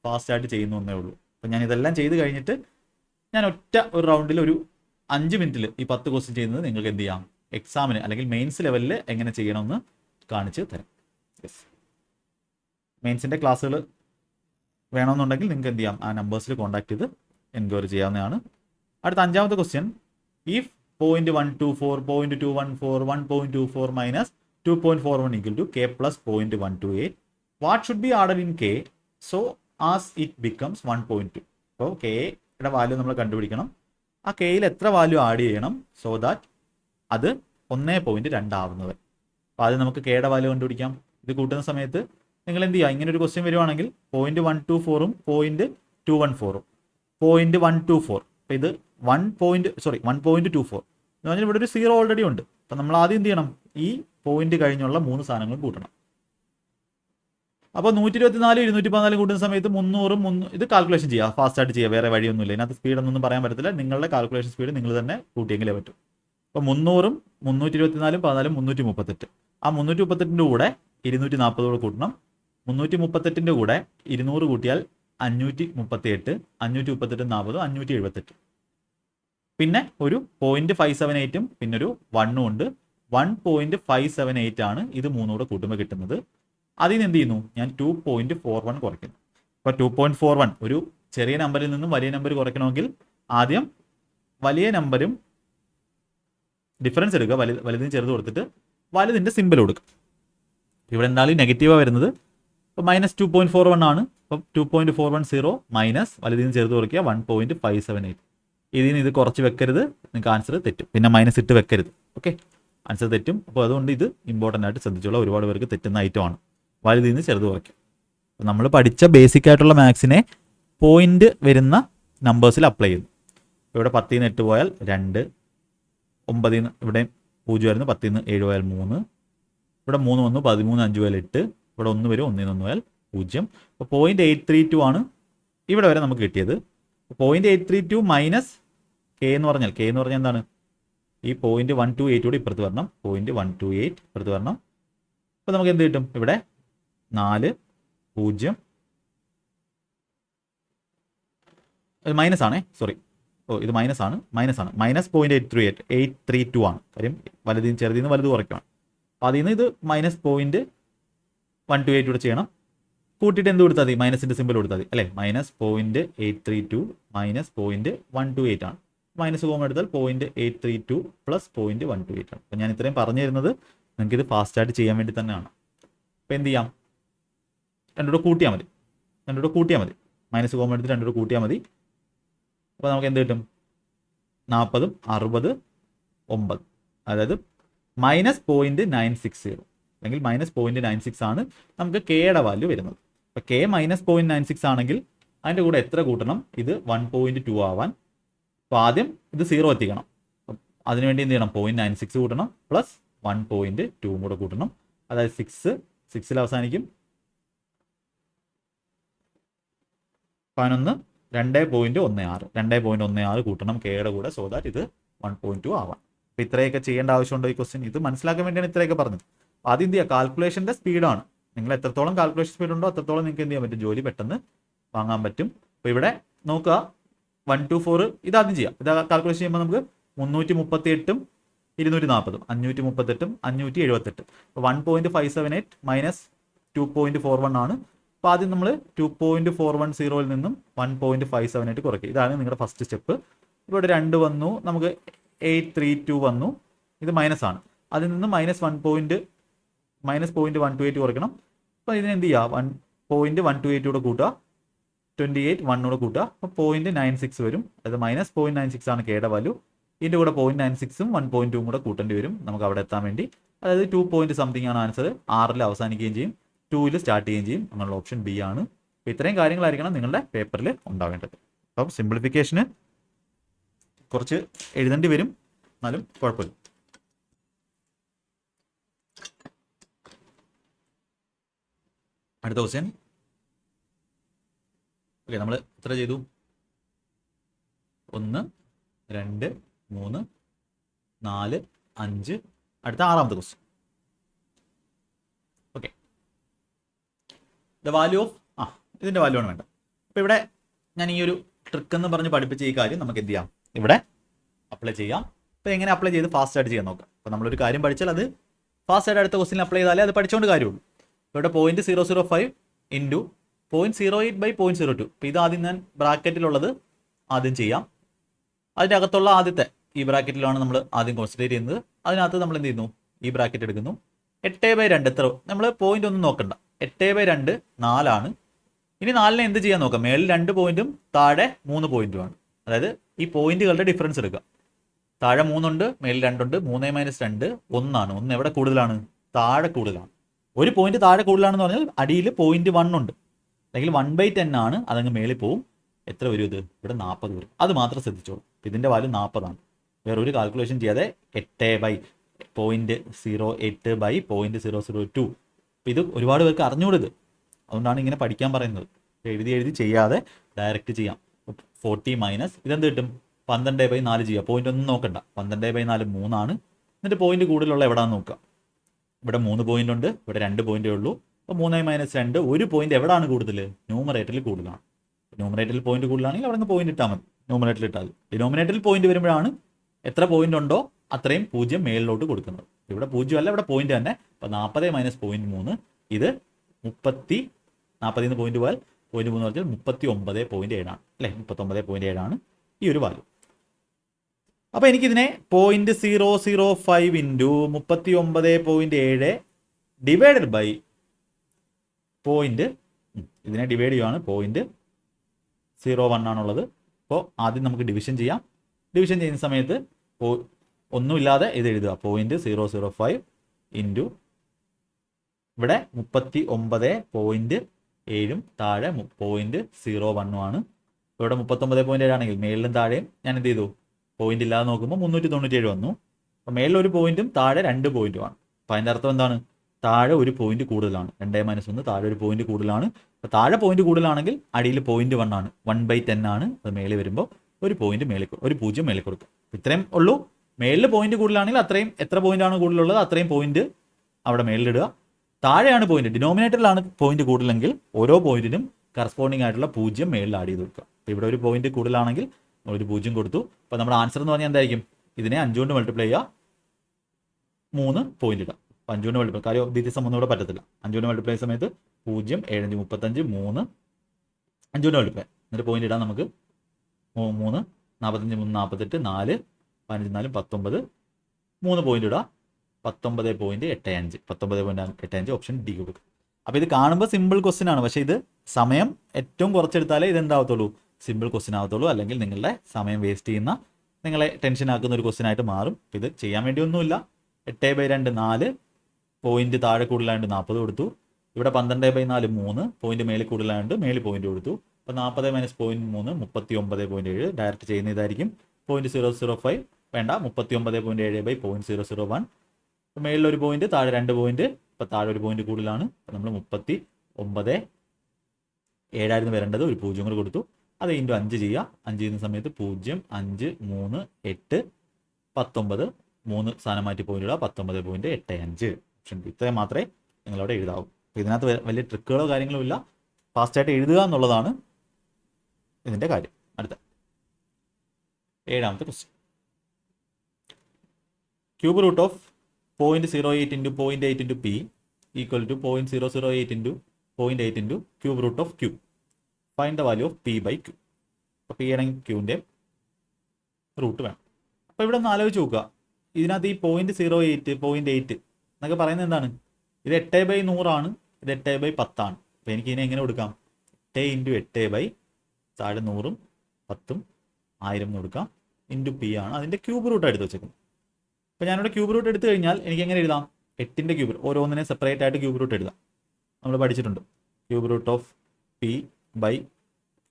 ഫാസ്റ്റായിട്ട് ചെയ്യുന്നു എന്നേ ഉള്ളൂ. അപ്പോൾ ഞാൻ ഇതെല്ലാം ചെയ്ത് കഴിഞ്ഞിട്ട് ഞാൻ ഒറ്റ ഒരു റൗണ്ടിൽ ഒരു 5 മിനിറ്റിൽ ഈ 10 ക്വസ്റ്റ്യൻ ചെയ്യുന്നത് നിങ്ങൾക്ക് എന്ത് ചെയ്യാം? എക്സാമിന് അല്ലെങ്കിൽ മെയിൻസ് ലെവലിൽ എങ്ങനെ ചെയ്യണമെന്ന് കാണിച്ച് തരാം. യെസ്, മെയിൻസിൻ്റെ ക്ലാസ്സുകൾ വേണമെന്നുണ്ടെങ്കിൽ നിങ്ങൾക്ക് എന്ത് ചെയ്യാം? ആ നമ്പേഴ്സിൽ കോൺടാക്ട് ചെയ്ത് എൻക്വയറി ചെയ്യാവുന്നതാണ്. അടുത്ത 5ാമത്തെ question, if 0.124 0.214 1.24 - 2.41 = k + 0.128, what should be added in k so as it becomes 1.2? അപ്പോൾ കെയുടെ വാല്യൂ നമ്മൾ കണ്ടുപിടിക്കണം. ആ കെയിൽ എത്ര വാല്യൂ ആഡ് ചെയ്യണം സോ ദാറ്റ് അത് 1.2 ആവുന്നത്. അപ്പോൾ ആദ്യം നമുക്ക് കെയുടെ വാല്യൂ കണ്ടുപിടിക്കാം. ഇത് കൂട്ടുന്ന സമയത്ത് നിങ്ങൾ എന്ത് ചെയ്യുക? ഇങ്ങനെ ഒരു ക്വസ്റ്റ്യൻ വരുവാണെങ്കിൽ 0.124ഉം 0.214ഉം 0.124. അപ്പോൾ ഇത് 1.24 എന്ന് പറഞ്ഞാൽ ഇവിടെ ഒരു 0 ഓൾറെഡി ഉണ്ട്. അപ്പം നമ്മൾ ആദ്യം എന്ത് ചെയ്യണം? ഈ പോയിന്റ് കഴിഞ്ഞുള്ള 3 സാധനങ്ങൾ കൂട്ടണം. അപ്പോൾ 124 214 കൂട്ടുന്ന സമയത്ത് 300 ഇത് കാൽക്കുലേഷൻ ചെയ്യുക. ഫാസ്റ്റായിട്ട് ചെയ്യുക, വേറെ വഴിയൊന്നുമില്ല. ഇതിനകത്ത് സ്പീഡൊന്നും പറയാൻ പറ്റത്തില്ല. നിങ്ങളുടെ കാൽക്കുലേഷൻ സ്പീഡ് നിങ്ങൾ തന്നെ കൂട്ടിയെങ്കിലേ പറ്റും. അപ്പോൾ 300ഉം 324 14 338. ആ 338ൻ്റെ കൂടെ 240 കൂട്ടണം. 338ൻ്റെ കൂടെ 200 കൂട്ടിയാൽ 538, 538 40 578. പിന്നെ ഒരു 0.578ഉം പിന്നെ ഒരു 1ഉം ഉണ്ട്. 1.578 ആണ് ഇത് 3 കൂടെ കൂട്ടുമ്പോൾ കിട്ടുന്നത്. അതിൽ നിന്ന് എന്ത് ചെയ്യുന്നു, ഞാൻ 2.41 കുറയ്ക്കുന്നു. ഇപ്പോൾ 2.41 ഒരു ചെറിയ നമ്പറിൽ നിന്നും വലിയ നമ്പർ കുറയ്ക്കണമെങ്കിൽ ആദ്യം വലിയ നമ്പരും ഡിഫറൻസ് എടുക്കുക, വലുതിന് ചെറുത് കൊടുത്തിട്ട് വലുതിൻ്റെ സിമ്പിൾ കൊടുക്കുക. ഇവിടെ എന്തായാലും നെഗറ്റീവാണ് വരുന്നത്. ഇപ്പോൾ -2.41 ആണ്. അപ്പം 2.410 മൈനസ് വലുതിന് ചെറുത് കുറയ്ക്കുക 1.578. ഇതിന് ഇത് കുറച്ച് വെക്കരുത്, നിങ്ങൾക്ക് ആൻസർ തെറ്റും. പിന്നെ മൈനസ് ഇട്ട് വെക്കരുത്. ഓക്കെ, ആൻസർ തെറ്റും. അപ്പോൾ അതുകൊണ്ട് ഇത് ഇമ്പോർട്ടൻ്റ് ആയിട്ട് ശ്രദ്ധിച്ചോളൂ. ഒരുപാട് പേർക്ക് തെറ്റുന്ന ഐറ്റമാണ്. വലുതിന് ചെറുത് കുറയ്ക്കും. അപ്പോൾ നമ്മൾ പഠിച്ച ബേസിക് ആയിട്ടുള്ള മാത്സിനെ പോയിന്റ് വരുന്ന നമ്പേഴ്സിൽ അപ്ലൈ ചെയ്തു. ഇവിടെ 10 നിന്ന് 8 പോയാൽ 2, 9 നിന്ന് ഇവിടെ 0 ആയിരുന്നു, 10 നിന്ന് 7 പോയാൽ 3, ഇവിടെ 3 വന്നു, 13, 5 പോയാൽ 8, ഇവിടെ 1 വരും, 1 നിന്ന് 1 പോയാൽ 0. അപ്പോൾ 0.832 ആണ് ഇവിടെ വരെ നമുക്ക് കിട്ടിയത്. 0.832 മൈനസ് കെ എന്ന് പറഞ്ഞാൽ എന്താണ്, ഈ 0.128 കൂടി ഇപ്പുറത്ത് വരണം, 0.128 ഇപ്പുറത്ത് വരണം. അപ്പോൾ നമുക്ക് എന്ത് കിട്ടും, ഇവിടെ 4, 0 മൈനസ് ആണേ, സോറി, ഇത് മൈനസ് ആണ്, -0.832 ആണ്. കാര്യം ചെറുതിൽ നിന്ന് വലുത് കുറയ്ക്കണം. അപ്പോൾ അതിൽ നിന്ന് ഇത് -0.128 കൂടെ ചെയ്യണം. കൂട്ടിയിട്ട് എന്ത് കൊടുത്താൽ മതി, മൈനസിൻ്റെ സിമ്പിൾ കൊടുത്താൽ മതി അല്ലേ. -0.832 -0.128 ആണ്. മൈനസ് കോമൺ എടുത്താൽ 0.832 + 0.128 ആണ്. അപ്പോൾ ഞാൻ ഇത്രയും പറഞ്ഞു തരുന്നത് നിങ്ങൾക്കിത് ഫാസ്റ്റായിട്ട് ചെയ്യാൻ വേണ്ടി തന്നെയാണ്. അപ്പോൾ എന്ത് ചെയ്യാം, രണ്ടുകൂടെ കൂട്ടിയാൽ മതി, മൈനസ് കോമൺ എടുത്ത് രണ്ടുകൂടെ കൂട്ടിയാൽ മതി. അപ്പോൾ നമുക്ക് എന്ത് കിട്ടും, 40, 60, 9, അതായത് -0.960 അല്ലെങ്കിൽ -0.96 ആണ് നമുക്ക് കെയുടെ വാല്യൂ വരുന്നത്. അപ്പോൾ കെ -0.96 ആണെങ്കിൽ അതിൻ്റെ കൂടെ എത്ര കൂട്ടണം, ഇത് 1.2 ആവാൻ. അപ്പോൾ ആദ്യം ഇത് 0 എത്തിക്കണം. അതിനുവേണ്ടി എന്ത് ചെയ്യണം, 0.96 കൂട്ടണം പ്ലസ് 1.2 കൂടെ കൂട്ടണം. അതായത് 6ൽ അവസാനിക്കും. 11, 2.16 കൂട്ടണം കെയുടെ കൂടെ, സോ ദാറ്റ് ഇത് 1.2 ആവാം. അപ്പോൾ ഇത്രയൊക്കെ ചെയ്യേണ്ട ആവശ്യമുണ്ടോ ഈ ക്വസ്റ്റ്യൻ? ഇത് മനസ്സിലാക്കാൻ വേണ്ടിയാണ് ഇത്രയൊക്കെ പറഞ്ഞത്. ആദ്യം എന്ത് ചെയ്യുക, കാൽക്കുലേഷൻ്റെ സ്പീഡാണ്. നിങ്ങൾ എത്രത്തോളം കാൽക്കുലേഷൻ സ്പീഡ് ഉണ്ടോ അത്രത്തോളം നിങ്ങൾക്ക് എന്ത് ചെയ്യാൻ പറ്റും, ജോലി പെട്ടെന്ന് വാങ്ങാൻ പറ്റും. അപ്പോൾ ഇവിടെ നോക്കുക, 1 to 4 ഇതാദ്യം ചെയ്യാം. ഇത് കാൽക്കുലേഷൻ ചെയ്യുമ്പോൾ നമുക്ക് 338ഉം 240ഉം 538ഉം 578. അപ്പോൾ 1.578 മൈനസ് 2.41 ആണ്. അപ്പോൾ ആദ്യം നമ്മൾ 2.410 നിന്നും 1.578 കുറയ്ക്കുക. ഇതാണ് നിങ്ങളുടെ ഫസ്റ്റ് സ്റ്റെപ്പ്. ഇവിടെ 2 വന്നു, നമുക്ക് 832 വന്നു, ഇത് മൈനസ് ആണ്. അതിൽ നിന്ന് -0.128 കുറയ്ക്കണം. അപ്പോൾ ഇതിന് എന്ത് ചെയ്യുക, 1.128 കൂടെ കൂട്ടുക, 28 1 കൂടെ കൂട്ടുക, അപ്പോൾ 0.96 വരും. അതായത് -0.96 ആണ് കെയുടെ വാല്യൂ. ഇതിൻ്റെ കൂടെ 0.96ഉം 1.2 കൂടെ കൂട്ടേണ്ടി വരും നമുക്ക് അവിടെ എത്താൻ വേണ്ടി. അതായത് 2 പോയിന്റ് സംതിങ് ആണ് ആൻസർ. 6ൽ അവസാനിക്കുകയും ചെയ്യും, 2ൽ സ്റ്റാർട്ട് ചെയ്യുകയും ചെയ്യും. അങ്ങനെയുള്ള ഓപ്ഷൻ ബി ആണ്. അപ്പോൾ ഇത്രയും കാര്യങ്ങളായിരിക്കണം നിങ്ങളുടെ പേപ്പറിൽ ഉണ്ടാവേണ്ടത്. അപ്പം സിംപ്ലിഫിക്കേഷന് കുറച്ച് എഴുതേണ്ടി വരും, എന്നാലും കുഴപ്പമില്ല. അടുത്ത ക്വസ്റ്റ്യൻ. ഓക്കെ, നമ്മൾ എത്ര ചെയ്തു, 1, 2, 3, 4, 5. അടുത്ത 6ാമത്തെ question. Okay, the value of ഇതിൻ്റെ വാല്യൂ ആണ് വേണ്ട. അപ്പോൾ ഇവിടെ ഞാൻ ഈ ഒരു ട്രിക്ക് എന്ന് പറഞ്ഞ് പഠിപ്പിച്ച ഈ കാര്യം നമുക്ക് എന്ത് ചെയ്യാം, ഇവിടെ അപ്ലൈ ചെയ്യാം. അപ്പോൾ എങ്ങനെ അപ്ലൈ ചെയ്ത് ഫാസ്റ്റായിട്ട് ചെയ്യാൻ നോക്കാം. അപ്പോൾ നമ്മളൊരു കാര്യം പഠിച്ചാൽ അത് ഫാസ്റ്റായിട്ട് അടുത്ത ക്വസ്റ്റ്യൻ അപ്ലൈ ചെയ്താലേ അത് പഠിച്ചുകൊണ്ട് കാര്യമുള്ളൂ. ഇവിടെ 0.005 ഇൻറ്റു 0.08/0.02. അപ്പോൾ ഇത് ആദ്യം ഞാൻ ബ്രാക്കറ്റിലുള്ളത് ആദ്യം ചെയ്യാം. അതിൻ്റെ അകത്തുള്ള ആദ്യത്തെ ഈ ബ്രാക്കറ്റിലാണ് നമ്മൾ ആദ്യം കോൺസെൻട്രേറ്റ് ചെയ്യുന്നത്. അതിനകത്ത് നമ്മൾ എന്ത് ചെയ്യുന്നു, ഈ ബ്രാക്കറ്റ് എടുക്കുന്നു. 8/2 എത്ര, നമ്മൾ പോയിന്റ് ഒന്നും നോക്കണ്ട. 8/2 4ആണ്. ഇനി 4നെ എന്ത് ചെയ്യാൻ നോക്കാം, മേളിൽ 2 പോയിന്റും താഴെ 3 പോയിന്റുമാണ്. അതായത് ഈ പോയിന്റുകളുടെ ഡിഫറൻസ് എടുക്കുക. താഴെ 3 ഉണ്ട്, മേളിൽ 2 ഉണ്ട്. 3 - 2 1 ആണ്. 1 എവിടെ കൂടുതലാണ്, താഴെ കൂടുതലാണ്. ഒരു പോയിന്റ് താഴെ കൂടുതലാണെന്ന് പറഞ്ഞാൽ അടിയിൽ 0.1 ഉണ്ട്, അല്ലെങ്കിൽ 1/10 ആണ്. അതങ്ങ് മേളിൽ പോവും. എത്ര വരും ഇത്, ഇവിടെ 40 വരും. അത് മാത്രം ശ്രദ്ധിച്ചോളൂ. ഇതിൻ്റെ വാല്യൂ 40 ആണ്. വേറെ ഒരു കാൽക്കുലേഷൻ ചെയ്യാതെ 8/0.08/0.002. അപ്പോൾ ഇത് ഒരുപാട് പേർക്ക് അറിഞ്ഞുകൂടത്. അതുകൊണ്ടാണ് ഇങ്ങനെ പഠിക്കാൻ പറയുന്നത്. എഴുതി ചെയ്യാതെ ഡയറക്റ്റ് ചെയ്യാം. 40 മൈനസ് ഇതെന്ത് കിട്ടും, 12/4 ചെയ്യുക. പോയിന്റ് ഒന്നും നോക്കണ്ട. 12/4 3 ആണ്. എന്നിട്ട് പോയിന്റ് കൂടുതലുള്ള എവിടെയാണെന്ന് നോക്കുക. ഇവിടെ 3 പോയിന്റ് ഉണ്ട്, ഇവിടെ 2 പോയിന്റേ ഉള്ളൂ. അപ്പോൾ 3 - 2 ഒരു പോയിന്റ് എവിടെയാണ് കൂടുതൽ, ന്യൂമറേറ്ററിൽ കൂടുതലാണ്. ന്യൂമറേറ്ററിൽ പോയിന്റ് കൂടുതലാണെങ്കിൽ അവിടെ നിന്ന് പോയിന്റ് ഇട്ടാൽ മതി. ന്യൂമറേറ്ററിൽ ഇട്ടാൽ മതി. ഡിനോമിനേറ്ററിൽ പോയിന്റ് വരുമ്പോഴാണ് എത്ര പോയിന്റ് ഉണ്ടോ അത്രയും 0 മേളിലോട്ട് കൊടുക്കുന്നത്. ഇവിടെ 0 അല്ല, ഇവിടെ പോയിന്റ് തന്നെ. അപ്പോൾ 40 - 0.3 ഇത് 40 നിന്ന് പോയിന്റ് പോയാൽ 0.3 പറഞ്ഞാൽ 39.7 അല്ലേ, 39.7 ഈ ഒരു വാല്യൂ. അപ്പോൾ എനിക്കിതിനെ 0.005 ഇൻറ്റു 39.7 ഡിവൈഡഡ് ബൈ ഇതിനെ ഡിവൈഡ് ചെയ്യുകയാണ് 0.01 ആണുള്ളത്. അപ്പോൾ ആദ്യം നമുക്ക് ഡിവിഷൻ ചെയ്യാം. ഡിവിഷൻ ചെയ്യുന്ന സമയത്ത് ഒന്നുമില്ലാതെ ഇത് എഴുതുക 0.005 ഇൻറ്റു ഇവിടെ 39.7 താഴെ 0.01 ആണ്. ഇവിടെ 39.7 ആണെങ്കിൽ മേളിലും താഴെയും ഞാൻ എന്ത് ചെയ്തു, പോയിന്റ് ഇല്ലാതെ നോക്കുമ്പോൾ 397 വന്നു. അപ്പോൾ മേളിൽ ഒരു പോയിന്റും താഴെ 2 പോയിന്റുമാണ്. അപ്പോൾ അതിൻ്റെ അർത്ഥം എന്താണ്, താഴെ ഒരു പോയിന്റ് കൂടുതലാണ്. 2-1 താഴെ ഒരു പോയിന്റ് കൂടുതലാണ്. അപ്പോൾ താഴെ പോയിന്റ് കൂടുതലാണെങ്കിൽ അടിയിൽ 0.1 ആണ്, 1/10 ആണ്. അത് മേളിൽ വരുമ്പോൾ ഒരു പോയിന്റ് ഒരു 0 മേളിൽ കൊടുക്കും. ഇത്രയും ഉള്ളൂ. മേളിൽ പോയിന്റ് കൂടുതലാണെങ്കിൽ അത്രയും എത്ര പോയിന്റാണ് കൂടുതലുള്ളത് അത്രയും പോയിന്റ് അവിടെ മേളിലിടുക. താഴെയാണ് പോയിന്റ്, ഡിനോമിനേറ്ററിലാണ് പോയിന്റ് കൂടുതലെങ്കിൽ ഓരോ പോയിന്റിനും കറസ്പോണ്ടിങ് ആയിട്ടുള്ള 0 മേളിൽ ആഡ് ചെയ്ത് കൊടുക്കുക. അപ്പോൾ ഇവിടെ ഒരു പോയിന്റ് കൂടുതലാണെങ്കിൽ ഒരു 0 കൊടുത്തു. അപ്പോൾ നമ്മുടെ ആൻസർ എന്ന് പറഞ്ഞാൽ എന്തായിരിക്കും, ഇതിനെ 5 കൊണ്ട് മൾട്ടിപ്ലൈ ചെയ്യുക, 3 പോയിന്റ് ഇടാം. 5 കൊണ്ട് മൾട്ടിപ്ലൈ, കാര്യം വ്യത്യസ്തം ഒന്നും ഇവിടെ പറ്റത്തില്ല. 5 കൊണ്ട് മൾട്ടിപ്ലൈ സമയത്ത് 0, 7, 35, 3 5 കൊണ്ട് മൾട്ടിപ്ലൈ, എന്നിട്ട് പോയിന്റ് ഇടാം നമുക്ക് 3, 45, 3, 48, 4, 15, 4, 19, 3 പോയിന്റ് ഇടാം, 19.85 ഓപ്ഷൻ ഡി കൊടുക്കും. അപ്പോൾ ഇത് കാണുമ്പോൾ സിമ്പിൾ ക്വസ്റ്റ്യൻ ആണ്, പക്ഷേ ഇത് സമയം ഏറ്റവും കുറച്ചെടുത്താലേ ഇത് എന്താവത്തുള്ളൂ, സിമ്പിൾ ക്വസ്റ്റ്യൻ ആവത്തുള്ളൂ. അല്ലെങ്കിൽ നിങ്ങളുടെ സമയം വേസ്റ്റ് ചെയ്യുന്ന, നിങ്ങളെ ടെൻഷൻ ആക്കുന്ന ഒരു ക്വസ്റ്റ്യൻ ആയിട്ട് മാറും. ഇത് ചെയ്യാൻ വേണ്ടി ഒന്നുമില്ല. 8/2 4 പോയിന്റ് താഴെ കൂടുതലായതുകൊണ്ട് 40 കൊടുത്തു. ഇവിടെ 12/4 3 പോയിന്റ് മേളിൽ കൂടുതലായതുകൊണ്ട് മേളിൽ പോയിന്റ് കൊടുത്തു. അപ്പോൾ 40 - 0.3 39.7 ഡയറക്റ്റ് ചെയ്യുന്ന ഇതായിരിക്കും. 0.005 വേണ്ട, 39.7/0.001. അപ്പോൾ മേളിൽ ഒരു പോയിന്റ്, താഴെ 2 പോയിന്റ്. ഇപ്പോൾ താഴെ ഒരു പോയിന്റ് കൂടുതലാണ്. അപ്പോൾ നമ്മൾ 39.7 വരേണ്ടത്, ഒരു 0 കൂടെ കൊടുത്തു. അത് ഇൻറ്റു 5 ചെയ്യുക. 5 ചെയ്യുന്ന സമയത്ത് 0, 5, 3, 8, 19, 3 സ്ഥാനം മാറ്റി പോയിന്റ് ഇടുക, 19.85 ഓപ്ഷൻ ബി. ഇത്രയും മാത്രമേ നിങ്ങളവിടെ എഴുതാവൂ. അപ്പോൾ ഇതിനകത്ത് വലിയ ട്രിക്കുകളോ കാര്യങ്ങളോ ഇല്ല, ഫാസ്റ്റായിട്ട് എഴുതുക എന്നുള്ളതാണ് ഇതിൻ്റെ കാര്യം. അടുത്ത 7ാമത്തെ question. Cube root of 0.08 into 0.8 into P equal to 0.008 into 0.8 into cube root of Q. Find the value of P by Q. അപ്പോൾ പി ആണെങ്കിൽ ക്യൂവിൻ്റെ റൂട്ട് വേണം. അപ്പോൾ ഇവിടെ ഒന്ന് ആലോചിച്ച് നോക്കുക, ഇതിനകത്ത് ഈ 0.08 0.8 എന്നൊക്കെ പറയുന്നത് എന്താണ്, ഇത് 8/100 ആണ്, ഇത് 8/10 ആണ്. അപ്പോൾ എനിക്ക് ഇതിനെ എങ്ങനെ കൊടുക്കാം, 8 ഇൻറ്റു 8 താഴെ 100ഉം 10ഉം 1000 എന്ന് കൊടുക്കാം, ഇൻറ്റു പി ആണ് അതിൻ്റെ ക്യൂബ് റൂട്ട് എടുത്ത് വെച്ചേക്കുന്നത്. അപ്പോൾ ഞാനിവിടെ ക്യൂബ് റൂട്ട് എടുത്തു കഴിഞ്ഞാൽ എനിക്ക് എങ്ങനെ എഴുതാം, 8ൻ്റെ ക്യൂബ്, ഓരോന്നിനെ സെപ്പറേറ്റ് ആയിട്ട് ക്യൂബ് റൂട്ട് എഴുതാം. നമ്മൾ പഠിച്ചിട്ടുണ്ട്. Cube root of P by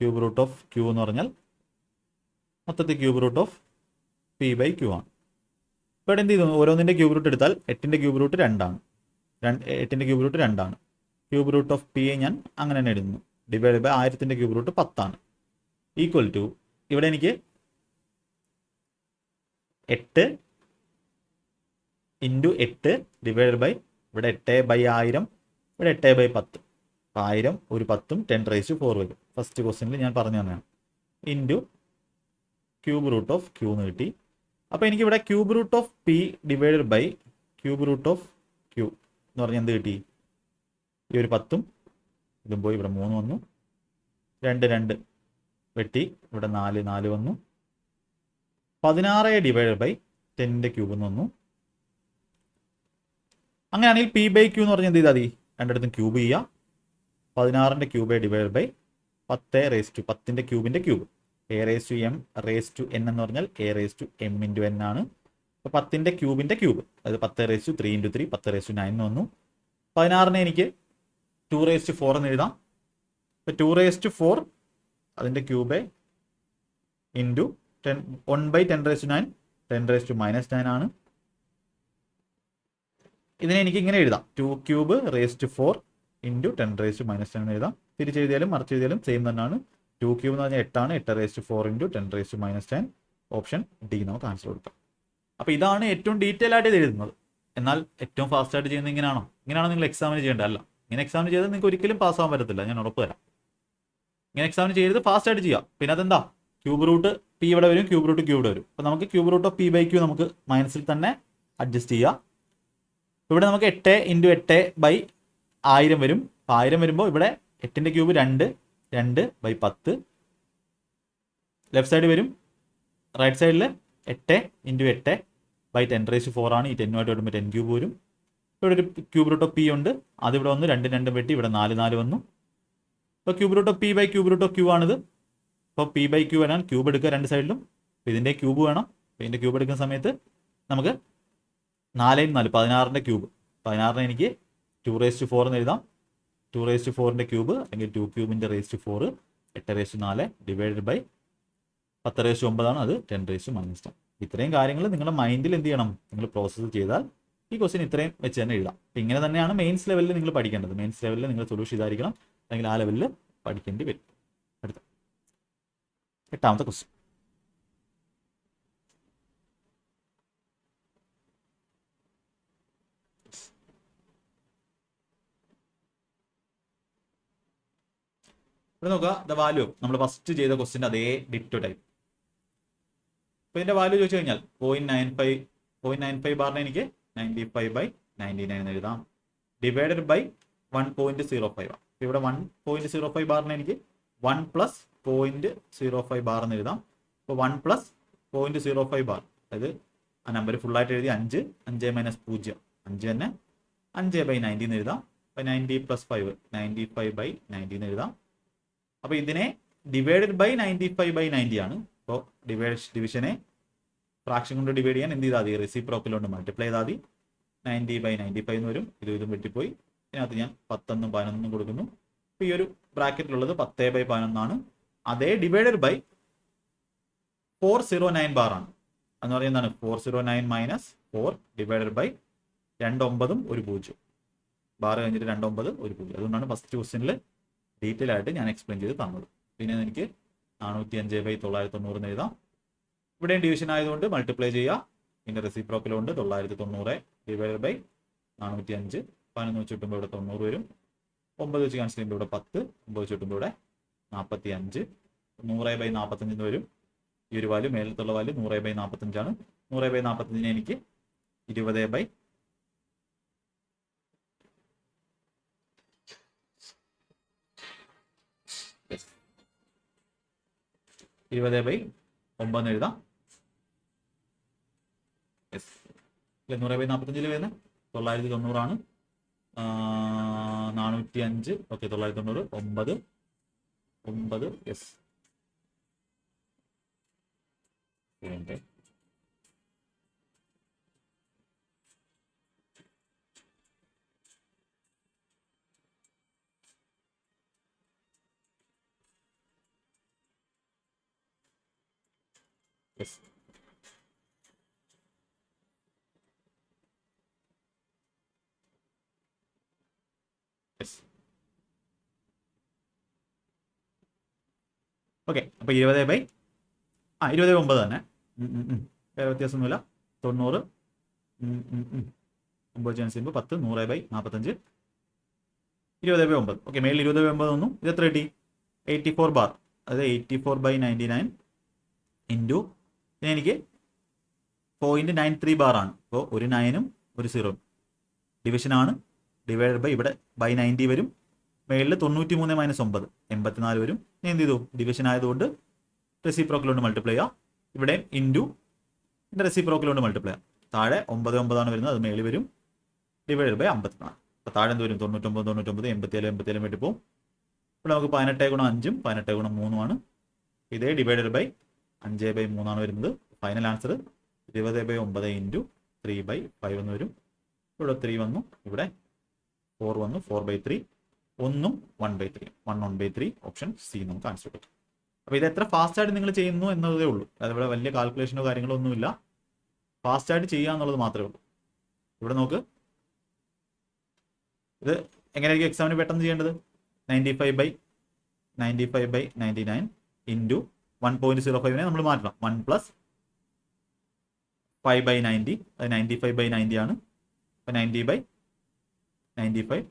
cube root of Q എന്ന് പറഞ്ഞാൽ മൊത്തത്തിൽ cube root of P by Q ആണ്. ഇപ്പോൾ ഇവിടെ എന്ത് ചെയ്തു, ഓരോന്നിൻ്റെ ക്യൂബ് റൂട്ട് എടുത്താൽ 8ൻ്റെ ക്യൂബ് റൂട്ട് 2 ആണ്. 8ൻ്റെ ക്യൂബ് റൂട്ട് 2 ആണ്. ക്യൂബ് റൂട്ട് ഓഫ് പി ഞാൻ അങ്ങനെ തന്നെ എഴുതുന്നു, ഡിവൈഡ് ബൈ 1000ൻ്റെ ക്യൂബ് റൂട്ട് 10 ആണ്. ഈക്വൽ ടു ഇവിടെ എനിക്ക് 8 ഇൻറ്റു 8 ഡിവൈഡ് ബൈ ഇവിടെ 8/1000, ഇവിടെ 8/10. 1000 ഒരു 10ഉം 10⁻⁴ വരും. ഫസ്റ്റ് ക്വസ്റ്റ്യനിൽ ഞാൻ പറഞ്ഞു തന്നെയാണ്. Into cube root of Q എന്ന് കിട്ടി. അപ്പോൾ എനിക്കിവിടെ cube root of P divide by cube root of Q എന്ന് പറഞ്ഞാൽ എന്ത് കിട്ടി, ഈ ഒരു 10ഉം ഇതും പോയി, ഇവിടെ 3 വന്നു, 2 വെട്ടി, ഇവിടെ 4 വന്നു, 16 ഡിവൈഡ് ബൈ 10ൻ്റെ ക്യൂബ് എന്ന് വന്നു. അങ്ങനെയാണെങ്കിൽ പി ബൈ ക്യൂ എന്ന് പറഞ്ഞാൽ എന്ത് ചെയ്താൽ മതി, രണ്ടിടത്തും ക്യൂബ് ചെയ്യുക. 16ൻ്റെ ക്യൂബ് ഡിവൈഡ് ബൈ 10⁻10ൻ്റെ ക്യൂബിൻ്റെ ക്യൂബ്, a⁻m⁻n എന്ന് പറഞ്ഞാൽ a⁻m × n ആണ്. അപ്പോൾ 10ൻ്റെ ക്യൂബിൻ്റെ ക്യൂബ്, അതായത് 10⁻3 × 3 10⁻9 എന്ന് വന്നു. 16നെ എനിക്ക് 2⁻4 എന്ന് എഴുതാം. ഇപ്പോൾ 2⁻4 അതിൻ്റെ ക്യൂബ് ഇൻറ്റു 1/10⁻9 10⁻−9 ആണ്. ഇതിനെ എനിക്ക് ഇങ്ങനെ എഴുതാം, 2³ ഇൻറ്റു 10⁻−10 എന്ന് എഴുതാം. തിരിച്ചെഴുതിയാലും മറിച്ചെഴുതിയാലും സെയിം തന്നെയാണ്. 2³ എന്ന് പറഞ്ഞാൽ 8 ആണ്, 8⁻4 ഇൻറ്റു 10⁻−10 ഓപ്ഷൻ ഡി നമുക്ക് ആൻസർ കൊടുക്കാം. അപ്പോൾ ഇതാണ് ഏറ്റവും ഡീറ്റെയിൽ ആയിട്ട് ഇത് എഴുതുന്നത്. എന്നാൽ ഏറ്റവും ഫാസ്റ്റായിട്ട് ചെയ്യുന്നത് ഇങ്ങനെയാണോ നിങ്ങൾ എക്സാമിന് ചെയ്യേണ്ടത്? അല്ല. ഇങ്ങനെ എക്സാമിന് ചെയ്താൽ നിങ്ങൾക്ക് ഒരിക്കലും പാസ്സാകാൻ പറ്റത്തില്ല, ഞാൻ ഉറപ്പ് തരാം. ഇങ്ങനെ എക്സാമിന് ചെയ്ത് ഫാസ്റ്റായിട്ട് ചെയ്യാം. പിന്നെ അതെന്താ, ക്യൂബ് റൂട്ട് പി ഇവിടെ വരും, ക്യൂബ് റൂട്ട് ക്യൂ ഇവിടെ വരും. അപ്പോൾ നമുക്ക് cube root of P by Q നമുക്ക് മൈനസിൽ തന്നെ അഡ്ജസ്റ്റ് ചെയ്യാം. ഇവിടെ നമുക്ക് 8 ഇൻറ്റു 8/1000 വരും. അപ്പോൾ 1000 വരുമ്പോൾ ഇവിടെ 8ൻ്റെ ക്യൂബ് 2/10. ലെഫ്റ്റ് സൈഡ് വരും, റൈറ്റ് സൈഡിൽ 8 × 8/10⁴ ആണ്. ഈ 10 വരുമ്പോൾ 10 ക്യൂബ് വരും. ഇവിടെ ഒരു ക്യൂബ് റൂട്ട് ഓഫ് പി ഉണ്ട്, അതിവിടെ വന്നു 2 വെട്ടി, ഇവിടെ 4 വന്നു. അപ്പോൾ cube root of p cube root of q ആണിത്. അപ്പോൾ p/q വരാൻ ക്യൂബ് എടുക്കുക രണ്ട് സൈഡിലും. അപ്പോൾ ഇതിൻ്റെ ക്യൂബ് വേണം. അപ്പോൾ ഇതിൻ്റെ ക്യൂബ് എടുക്കുന്ന സമയത്ത് നമുക്ക് 4 × 4 16ൻ്റെ ക്യൂബ്. 16നെ എനിക്ക് 2⁴ എന്ന് എഴുതാം. 2⁴ ക്യൂബ് അല്ലെങ്കിൽ 2 ക്യൂബിൻ്റെ ⁴ 8⁴ ഡിവൈഡഡ് ബൈ 10⁻9 ആണ്, അത് 10⁻−10. ഇത്രയും കാര്യങ്ങൾ നിങ്ങളുടെ മൈൻഡിൽ എന്ത് ചെയ്യണം, നിങ്ങൾ പ്രോസസ്സ് ചെയ്താൽ ഈ ക്വസ്റ്റ്യൻ ഇത്രയും വെച്ച് തന്നെ എഴുതാം. അപ്പം ഇങ്ങനെ തന്നെയാണ് മെയിൻസ് ലെവലിൽ നിങ്ങൾ പഠിക്കേണ്ടത്. മെയിൻസ് ലെവലിൽ നിങ്ങൾ സൊല്യൂഷൻ ചെയ്തായിരിക്കണം, അല്ലെങ്കിൽ ആ ലെവലിൽ പഠിക്കേണ്ടി വരും. അടുത്ത 8ാമത്തെ ക്വസ്റ്റ്യൻ. ഇവിടെ നോക്കുക, ദ വാല്യൂ നമ്മൾ ഫസ്റ്റ് ചെയ്ത ക്വസ്റ്റ്യൻ്റെ അതേ ഡിറ്റോ ടൈപ്പ്. അപ്പോൾ ഇതിൻ്റെ വാല്യൂ ചോദിച്ചു കഴിഞ്ഞാൽ 0.95 ബാറിനെ എനിക്ക് 95/99 എന്ന് എഴുതാം. ഡിവൈഡഡ് ബൈ 1.05 ആണ്. ഇവിടെ 1.05 ബാറിനെ എനിക്ക് 1 + 0.05 ബാർ എന്ന് എഴുതാം. അപ്പോൾ 1 + 0.05 ബാർ, അതായത് ആ നമ്പർ ഫുള്ളായിട്ട് എഴുതി 5 5 - 0 5 തന്നെ 5/90 എന്ന് എഴുതാം. അപ്പോൾ 90 + 5 95/90 എന്ന് എഴുതാം. അപ്പോൾ ഇതിനെ ഡിവൈഡഡ് ബൈ 95/90 ആണ്. അപ്പോൾ ഡിവിഷനെ ഫ്രാക്ഷൻ കൊണ്ട് ഡിവൈഡ് ചെയ്യാൻ എന്ത് ചെയ്താൽ മതി, റെസിപ്രോക്കൽ കൊണ്ട് മൾട്ടിപ്ലൈ ചെയ്താൽ മതി. 90/95 എന്ന് വരും. ഇതും വെട്ടിപ്പോയി. ഇതിനകത്ത് ഞാൻ 10 ഉം 11 ഉം കൊടുക്കുന്നു. അപ്പോൾ ഈ ഒരു ബ്രാക്കറ്റിലുള്ളത് 10/11 ആണ്. അതേ ഡിവൈഡഡ് ബൈ 409 ബാർ ആണ്. എന്ന് പറയുന്നത് 409 - 4 ഡിവൈഡഡ് ബൈ 2 9 1 0 ബാർ കഴിഞ്ഞിട്ട് 2 9 1 0. അതുകൊണ്ടാണ് ഫസ്റ്റ് ക്വസ്റ്റ്യനിൽ ഡീറ്റെയിൽ ആയിട്ട് ഞാൻ എക്സ്പ്ലെയിൻ ചെയ്ത് തന്നത്. പിന്നെ എനിക്ക് 405/990 എന്ന് എഴുതാം. ഇവിടെയും ഡിവിഷൻ ആയതുകൊണ്ട് മൾട്ടിപ്ലൈ ചെയ്യുക. ഇതിൻ്റെ റെസിപ്രോക്കലുണ്ട് 990 ഡിവൈഡഡ് ബൈ 405. 11 വെച്ച് കിട്ടുമ്പോൾ ഇവിടെ 90 വരും. 9 വെച്ച് ക്യാൻസൽ ചെയ്യുമ്പോൾ ഇവിടെ 10. 9 വെച്ച് കിട്ടുമ്പോൾ ഇവിടെ 45. 100/45 എന്ന് വരും. ഈ ഒരു വാല്യൂ മേലത്തുള്ള വാല്യൂ 100/45 ആണ്. 100/45 എനിക്ക് 20/20/9 എഴുതാം. 100/45 വരുന്നത് 990 ആണ്. 405 ഓക്കെ 990 9 9 യെസ്. Yes okay. അപ്പോൾ 20/20/9 തന്നെ. വേറെ വ്യത്യാസമൊന്നുമില്ല. 90 9 ചാൻസ് ചെയ്യുമ്പോൾ 10 100/45 20/9. ഓക്കെ, മേളിൽ 20/9 ഒന്നും. ഇത് എത്ര കിട്ടി? 84 ബാർ. അതായത് 84/99 ഇൻറ്റു എനിക്ക് 0.93 ബാർ ആണ്. അപ്പോൾ ഒരു 9ഉം ഒരു 0ഉം ഡിവിഷനാണ്. ഡിവൈഡഡ് ബൈ ഇവിടെ ബൈ 90 വരും. മേളിൽ 93 - 9 84 വരും. ഞാൻ എന്ത് ചെയ്തു? ഡിവിഷൻ ആയതുകൊണ്ട് റെസിപ്രോക്കൽ കൊണ്ട് മൾട്ടിപ്ലൈ ചെയ്യാം. ഇവിടെ ഇൻറ്റു ഇതിൻ്റെ റെസിപ്രോക്കൽ കൊണ്ട് മൾട്ടിപ്ലൈ ചെയ്യാം. താഴെ 9 ആണ് വരുന്നത്, അത് മേളിൽ വരും. Divided by 54. അപ്പോൾ താഴെ എന്ത് വരും? 99 99 87 വേണ്ടി പോകും. ഇവിടെ നമുക്ക് 18 × 5 18 × 3 ആണ്. ഇതേ ഡിവൈഡഡ് ബൈ 5/3 ആണ് വരുന്നത്. ഫൈനൽ ആൻസർ 20/9 ഇൻറ്റു 3/5 എന്ന് വരും. ഇവിടെ 3 വന്നു, ഇവിടെ 4 വന്നു. 4/3 1ഉം 1/3 1/3 ഓപ്ഷൻ സി നമുക്ക് ആൻസർ കിട്ടും. അപ്പോൾ ഇത് എത്ര ഫാസ്റ്റായിട്ട് നിങ്ങൾ ചെയ്യുന്നു എന്നതേ ഉള്ളൂ. അതുപോലെ വലിയ കാൽക്കുലേഷനോ കാര്യങ്ങളോ ഒന്നുമില്ല. ഫാസ്റ്റായിട്ട് ചെയ്യുക എന്നുള്ളത് മാത്രമേ ഉള്ളൂ. ഇവിടെ നോക്ക്, ഇത് എങ്ങനെയായിരിക്കും എക്സാമിന് പെട്ടെന്ന് ചെയ്യേണ്ടത്? 95/99 ഇൻറ്റു 1.05നെ നമ്മൾ മാറ്റണം. 1 + 5/90 അത് 95/90 ആണ്. അപ്പോൾ 90/95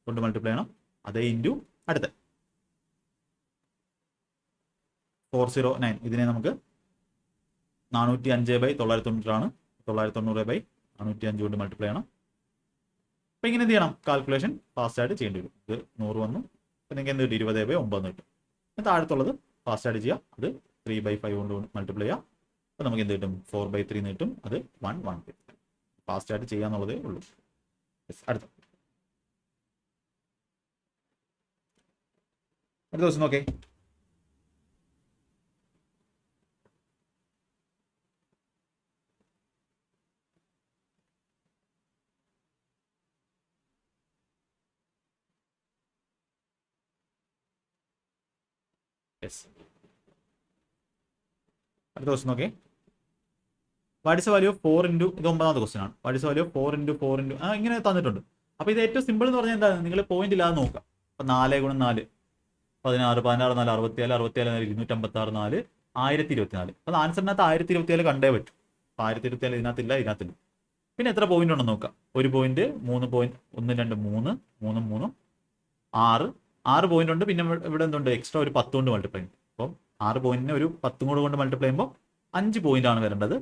കൊണ്ട് മൾട്ടിപ്ലൈ ചെയ്യണം. അതേ ഇൻറ്റു അടുത്ത 409. ഇതിനെ നമുക്ക് 405/990 ആണ്. 990/405 കൊണ്ട് മൾട്ടിപ്ലൈ ചെയ്യണം. അപ്പോൾ ഇങ്ങനെ എന്ത് ചെയ്യണം, കാൽക്കുലേഷൻ ഫാസ്റ്റായിട്ട് ചെയ്യേണ്ടി വരും. ഇത് 100 വന്നു, അപ്പോൾ നിങ്ങൾക്ക് എന്ത് കിട്ടും, 20/9 കിട്ടും. താഴത്തുള്ളത് ഫാസ്റ്റായിട്ട് ചെയ്യുക, അത് 3/5 കൊണ്ട് മൾട്ടിപ്ലൈ ചെയ്യുക. അപ്പോൾ നമുക്ക് എന്ത് കിട്ടും, 4/3 കിട്ടും. അത് 1 ഫാസ്റ്റായിട്ട് ചെയ്യാന്നുള്ളതേ ഉള്ളൂ. അടുത്ത ദിവസം നോക്കേ. അടുത്ത ക്വസ്റ്റൻ നോക്കേ. What is value of 4 into, ഇത് 9ാമത്തെ ക്വസ്റ്റൻ ആണ്. What is value of 4 into 4 into ഇങ്ങനെ തന്നിട്ടുണ്ട്. അപ്പോൾ ഇത് ഏറ്റവും സിമ്പിൾ എന്ന് പറഞ്ഞാൽ എന്താണ്, നിങ്ങൾ പോയിന്റ് ഇല്ലാതെ നോക്കുക. അപ്പോൾ 4 × 4 16, 16 4 64, 64 4 256 4 1024. അപ്പോൾ ആൻസറിനകത്ത് 1024 കണ്ടേ പറ്റും. അപ്പോൾ 1024 ഇതിനകത്തില്ല, ഇതിനകത്തില്ല. പിന്നെ എത്ര പോയിന്റ് ഉണ്ടെന്ന് നോക്കാം. ഒരു പോയിന്റ്, 3 പോയിന്റ്, 1 2 3 3 3 6 പോയിന്റ് ഉണ്ട്. പിന്നെ ഇവിടെ എന്തുണ്ട്, എക്സ്ട്രാ ഒരു 10 കൊണ്ട് മൾട്ടിപ്ലൈ ചെയ്യും. അപ്പം 6 പോയിന്റിനെ ഒരു 10 കൊണ്ട് മൾട്ടിപ്ലൈ ചെയ്യുമ്പോൾ 5 പോയിന്റ് ആണ് വരേണ്ടത്.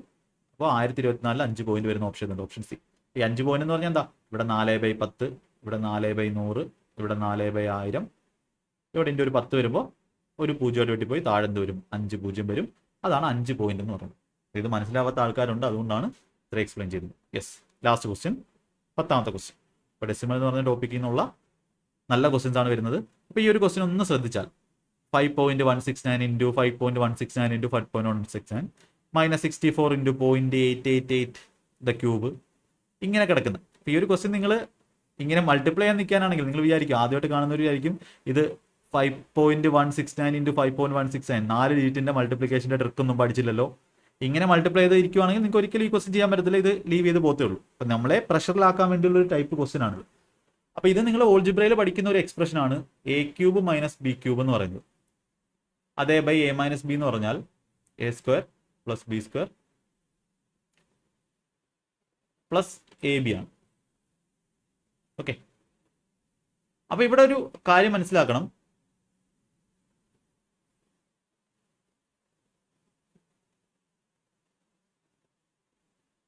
അപ്പോൾ 1024 5 പോയിന്റ് വരുന്ന ഓപ്ഷൻ ഉണ്ട്, ഓപ്ഷൻ സി. ഈ 5 പോയിന്റ് എന്ന് പറഞ്ഞാൽ എന്താ, ഇവിടെ 4/10, ഇവിടെ 4/100, ഇവിടെ 4/1000, ഇവിടെ ഒരു 10 വരുമ്പോൾ ഒരു 0 വെട്ടി പോയി താഴെ എന്ത് വരും, 5 0 വരും. അതാണ് 5 പോയിന്റ് എന്ന് പറയുന്നത്. ഇത് മനസ്സിലാവാത്ത ആൾക്കാരുണ്ട്, അതുകൊണ്ടാണ് ഇത്ര എക്സ്പ്ലെയിൻ ചെയ്തത്. യെസ്, ലാസ്റ്റ് ക്വസ്റ്റ്യൻ, 10ാമത്തെ ക്വസ്റ്റ്യൻ. ഇപ്പോൾ ഡെസിമൽ എന്ന് പറഞ്ഞ ടോപ്പിക്കിൽ നിന്നുള്ള നല്ല ക്വസ്റ്റ്യൻസ് ആണ് വരുന്നത്. അപ്പോൾ ഈ ഒരു ക്വസ്റ്റ്യൻ ഒന്ന് ശ്രദ്ധിച്ചാൽ 5.169 into 5.169 into 5.169 -64 into 0.888 the cube, ഇങ്ങനെ കിടക്കുന്നത്. അപ്പോൾ ഈ ഒരു ക്വസ്റ്റ്യൻ നിങ്ങൾ ഇങ്ങനെ മൾട്ടിപ്ലൈ ചെയ്യാൻ നിൽക്കാനാണെങ്കിൽ നിങ്ങൾ വിചാരിക്കും, ആദ്യമായിട്ട് കാണുന്നവർ വിചാരിക്കും ഇത് 5.169 ഇൻറ്റു 5.169 4 ഡിജിറ്റിൻ്റെ മൾട്ടിപ്ലിക്കേഷൻ്റെ ട്രിക്കൊന്നും പഠിച്ചില്ലല്ലോ. ഇങ്ങനെ മൾട്ടിപ്ലൈ ചെയ്ത് ഇരിക്കുവാണെങ്കിൽ നിങ്ങൾക്ക് ഒരിക്കലും ഈ ക്വസ്റ്റ്യൻ ചെയ്യാൻ പറ്റത്തില്ല. ഇത് ലീവ് ചെയ്ത് പോത്തേ ഉള്ളൂ. അപ്പം നമ്മളെ പ്രഷറിലാക്കാൻ വേണ്ടിയുള്ള ഒരു ടൈപ്പ് ക്വസ്റ്റ്യൻ ആണ്. അപ്പോൾ ഇത് നിങ്ങൾ ഓൾജിബ്രയിൽ പഠിക്കുന്ന ഒരു എക്സ്പ്രഷൻ ആണ്, a³ - b³ എന്ന് പറയുന്നത്. അതേ ബൈ a - b എന്ന് പറഞ്ഞാൽ a² + b² + ab ആണ്. ഓക്കെ, അപ്പോൾ ഇവിടെ ഒരു കാര്യം മനസ്സിലാക്കണം.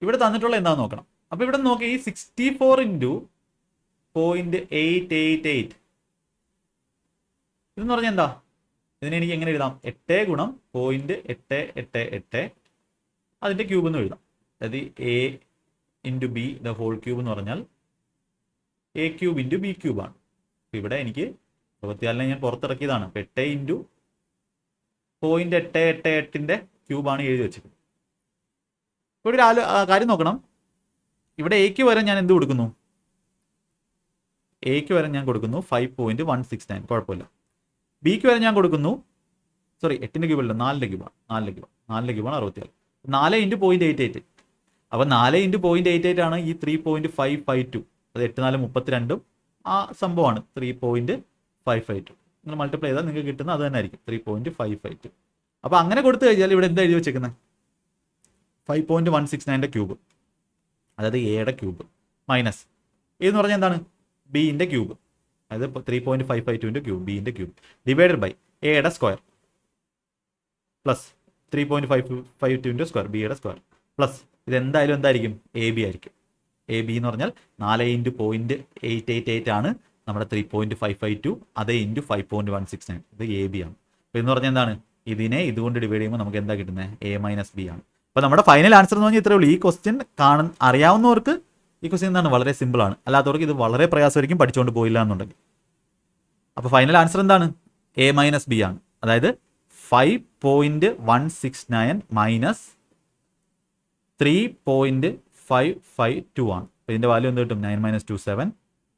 ഇവിടെ തന്നിട്ടുള്ള എന്താണെന്ന് നോക്കണം. അപ്പോൾ ഇവിടെ നോക്കി, ഈ 64 ഇൻറ്റു 0.888 ഇതെന്ന് പറഞ്ഞാൽ എന്താ, ഇതിനെ എനിക്ക് എങ്ങനെ എഴുതാം, 8 × 0.888 അതിൻ്റെ ക്യൂബ് എന്ന് എഴുതാം. അതായത് a into b the whole cube എന്ന് പറഞ്ഞാൽ a³ ഇൻറ്റു b³ ആണ്. അപ്പോൾ ഇവിടെ എനിക്ക് 24 ഞാൻ പുറത്തിറക്കിയതാണ്. അപ്പോൾ 8 ഇൻറ്റു 0.888ൻ്റെ ക്യൂബാണ് എഴുതി വെച്ചത്. ഇവിടെ ഒരു കാര്യം നോക്കണം. ഇവിടെ എക്ക് വരെ ഞാൻ എന്ത് കൊടുക്കുന്നു, എക്ക് വരെ ഞാൻ കൊടുക്കുന്നു 5.169, കുഴപ്പമില്ല. ബിക്ക് വരെ ഞാൻ കൊടുക്കുന്നു, സോറി 8ൻ്റെ ക്യൂബല്ല, 4ൻ്റെ ക്യൂബാണ്. 4ൻ്റെ ക്യൂബാണ് 64. 4 ഇൻറ്റു 0.88. അപ്പോൾ 4 ഇൻറ്റു 0.88 ആണ് ഈ 3.552. അത് 8 4 32 ആ സംഭവമാണ് 3.552. നിങ്ങൾ മൾട്ടിപ്ലൈ ചെയ്താൽ നിങ്ങൾക്ക് കിട്ടുന്ന അത് തന്നെ ആയിരിക്കും 3.552. അപ്പോൾ അങ്ങനെ കൊടുത്തു കഴിഞ്ഞാൽ ഇവിടെ എന്താ എഴുതി വെച്ചേക്കുന്നത്, 5.169ൻ്റെ ക്യൂബ്, അതായത് എയുടെ ക്യൂബ്, മൈനസ് എന്ന് പറഞ്ഞാൽ എന്താണ്, ബിൻ്റെ ക്യൂബ്, അതായത് 3.552ൻ്റെ ക്യൂബ്, ബിൻ്റെ ക്യൂബ്, ഡിവൈഡഡ് ബൈ എയുടെ സ്ക്വയർ പ്ലസ് 3.552ൻ്റെ സ്ക്വയർ, ബിയുടെ സ്ക്വയർ പ്ലസ് ഇതെന്തായാലും എന്തായിരിക്കും, എ ബി ആയിരിക്കും. എ ബി എന്ന് പറഞ്ഞാൽ 4 ഇൻറ്റു 0.888 ആണ് നമ്മുടെ 3.552, അതേ ഇൻറ്റു 5.169, ഇത് എ ബി ആണ്. അപ്പോൾ എന്ന് പറഞ്ഞാൽ എന്താണ്, ഇതിനെ ഇതുകൊണ്ട് ഡിവൈഡ് ചെയ്യുമ്പോൾ നമുക്ക് എന്താ കിട്ടുന്നത്, a - b ആണ്. അപ്പോൾ നമ്മുടെ ഫൈനൽ ആൻസർ എന്ന് പറഞ്ഞാൽ ഇത്രയേ ഉള്ളൂ. ഈ ക്വസ്റ്റ്യൻ അറിയാവുന്നവർക്ക് ഈ ക്വസ്റ്റ്യൻ എന്താണ്, വളരെ സിമ്പിളാണ്. അല്ലാത്തവർക്ക് ഇത് വളരെ പ്രയാസമായിരിക്കും പഠിച്ചുകൊണ്ട് പോയില്ല എന്നുണ്ടെങ്കിൽ. അപ്പോൾ ഫൈനൽ ആൻസർ എന്താണ്, a - b ആണ്. അതായത് 5.169 മൈനസ് 3.552 ആണ്. അപ്പോൾ ഇതിൻ്റെ വാല്യൂ എന്ത് കിട്ടും, 9 - 2 7,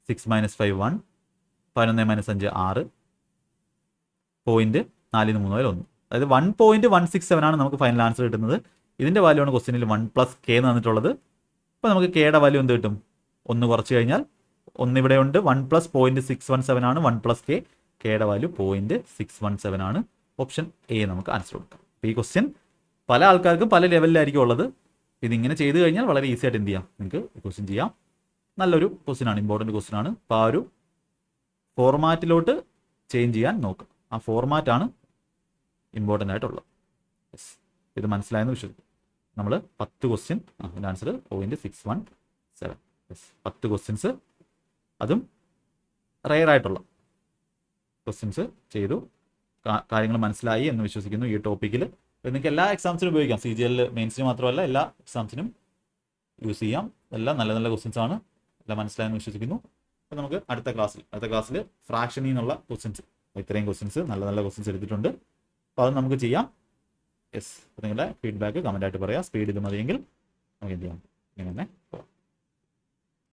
6 - 5 1, 11 - 5 6, 4 - 3 1. അതായത് 1.167 ആണ് നമുക്ക് ഫൈനൽ ആൻസർ കിട്ടുന്നത്. ഇതിൻ്റെ വാല്യൂ ആണ് ക്വസ്റ്റ്യനിൽ 1 + k എന്ന് തന്നിട്ടുള്ളത്. അപ്പോൾ നമുക്ക് കെയുടെ വാല്യൂ എന്ത് കിട്ടും, 1 കുറച്ച് കഴിഞ്ഞാൽ 1 ഇവിടെ ഉണ്ട്, 1 + 0.617 ആണ് 1 + k, കെയുടെ വാല്യൂ 0.617 ആണ്. ഓപ്ഷൻ എ നമുക്ക് ആൻസർ കൊടുക്കാം. അപ്പോൾ ഈ ക്വസ്റ്റ്യൻ പല ആൾക്കാർക്കും പല ലെവലിലായിരിക്കും ഉള്ളത്. ഇതിങ്ങനെ ചെയ്ത് കഴിഞ്ഞാൽ വളരെ ഈസി ആയിട്ട് എന്ത് ചെയ്യാം, നിങ്ങൾക്ക് ഈ ക്വസ്റ്റ്യൻ ചെയ്യാം. നല്ലൊരു ക്വസ്റ്റ്യൻ ആണ്, ഇമ്പോർട്ടൻറ്റ് ക്വസ്റ്റ്യൻ ആണ്. അപ്പോൾ ആ ഒരു ഫോർമാറ്റിലോട്ട് ചേഞ്ച് ചെയ്യാൻ നോക്കുക. ആ ഫോർമാറ്റാണ് ഇമ്പോർട്ടൻ്റ് ആയിട്ടുള്ളത്. യെസ്, ഇത് മനസ്സിലായെന്ന് വിശ്വസിക്കും. നമ്മൾ 10 ക്വസ്റ്റ്യൻ, ഇതിൻ്റെ ആൻസർ 0.617. യെസ്, 10 ക്വസ്റ്റ്യൻസ് അതും റെയർ ആയിട്ടുള്ള ക്വസ്റ്റ്യൻസ് ചെയ്തു. കാര്യങ്ങൾ മനസ്സിലായി എന്ന് വിശ്വസിക്കുന്നു ഈ ടോപ്പിക്കിൽ. നിങ്ങൾക്ക് എല്ലാ എക്സാംസിനും ഉപയോഗിക്കാം. CGL മെയിൻസിന് മാത്രമല്ല എല്ലാ എക്സാംസിനും യൂസ് ചെയ്യാം. എല്ലാം നല്ല നല്ല ക്വസ്റ്റ്യൻസ് ആണ്. എല്ലാം മനസ്സിലായെന്ന് വിശ്വസിക്കുന്നു. അപ്പോൾ നമുക്ക് അടുത്ത ക്ലാസ്സിൽ ഫ്രാക്ഷനിൽ നിന്നുള്ള ക്വസ്റ്റ്യൻസ്, ഇത്രയും ക്വസ്റ്റ്യൻസ് നല്ല നല്ല ക്വസ്റ്റ്യൻസ് എടുത്തിട്ടുണ്ട്. അപ്പോൾ അത് നമുക്ക് ചെയ്യാം. യെസ്, അപ്പോൾ നിങ്ങളുടെ ഫീഡ്ബാക്ക് കമൻ്റായിട്ട് പറയാം. സ്പീഡിൽ മതിയെങ്കിൽ നമുക്ക് എന്ത് ചെയ്യാം, ഇങ്ങനെ തന്നെ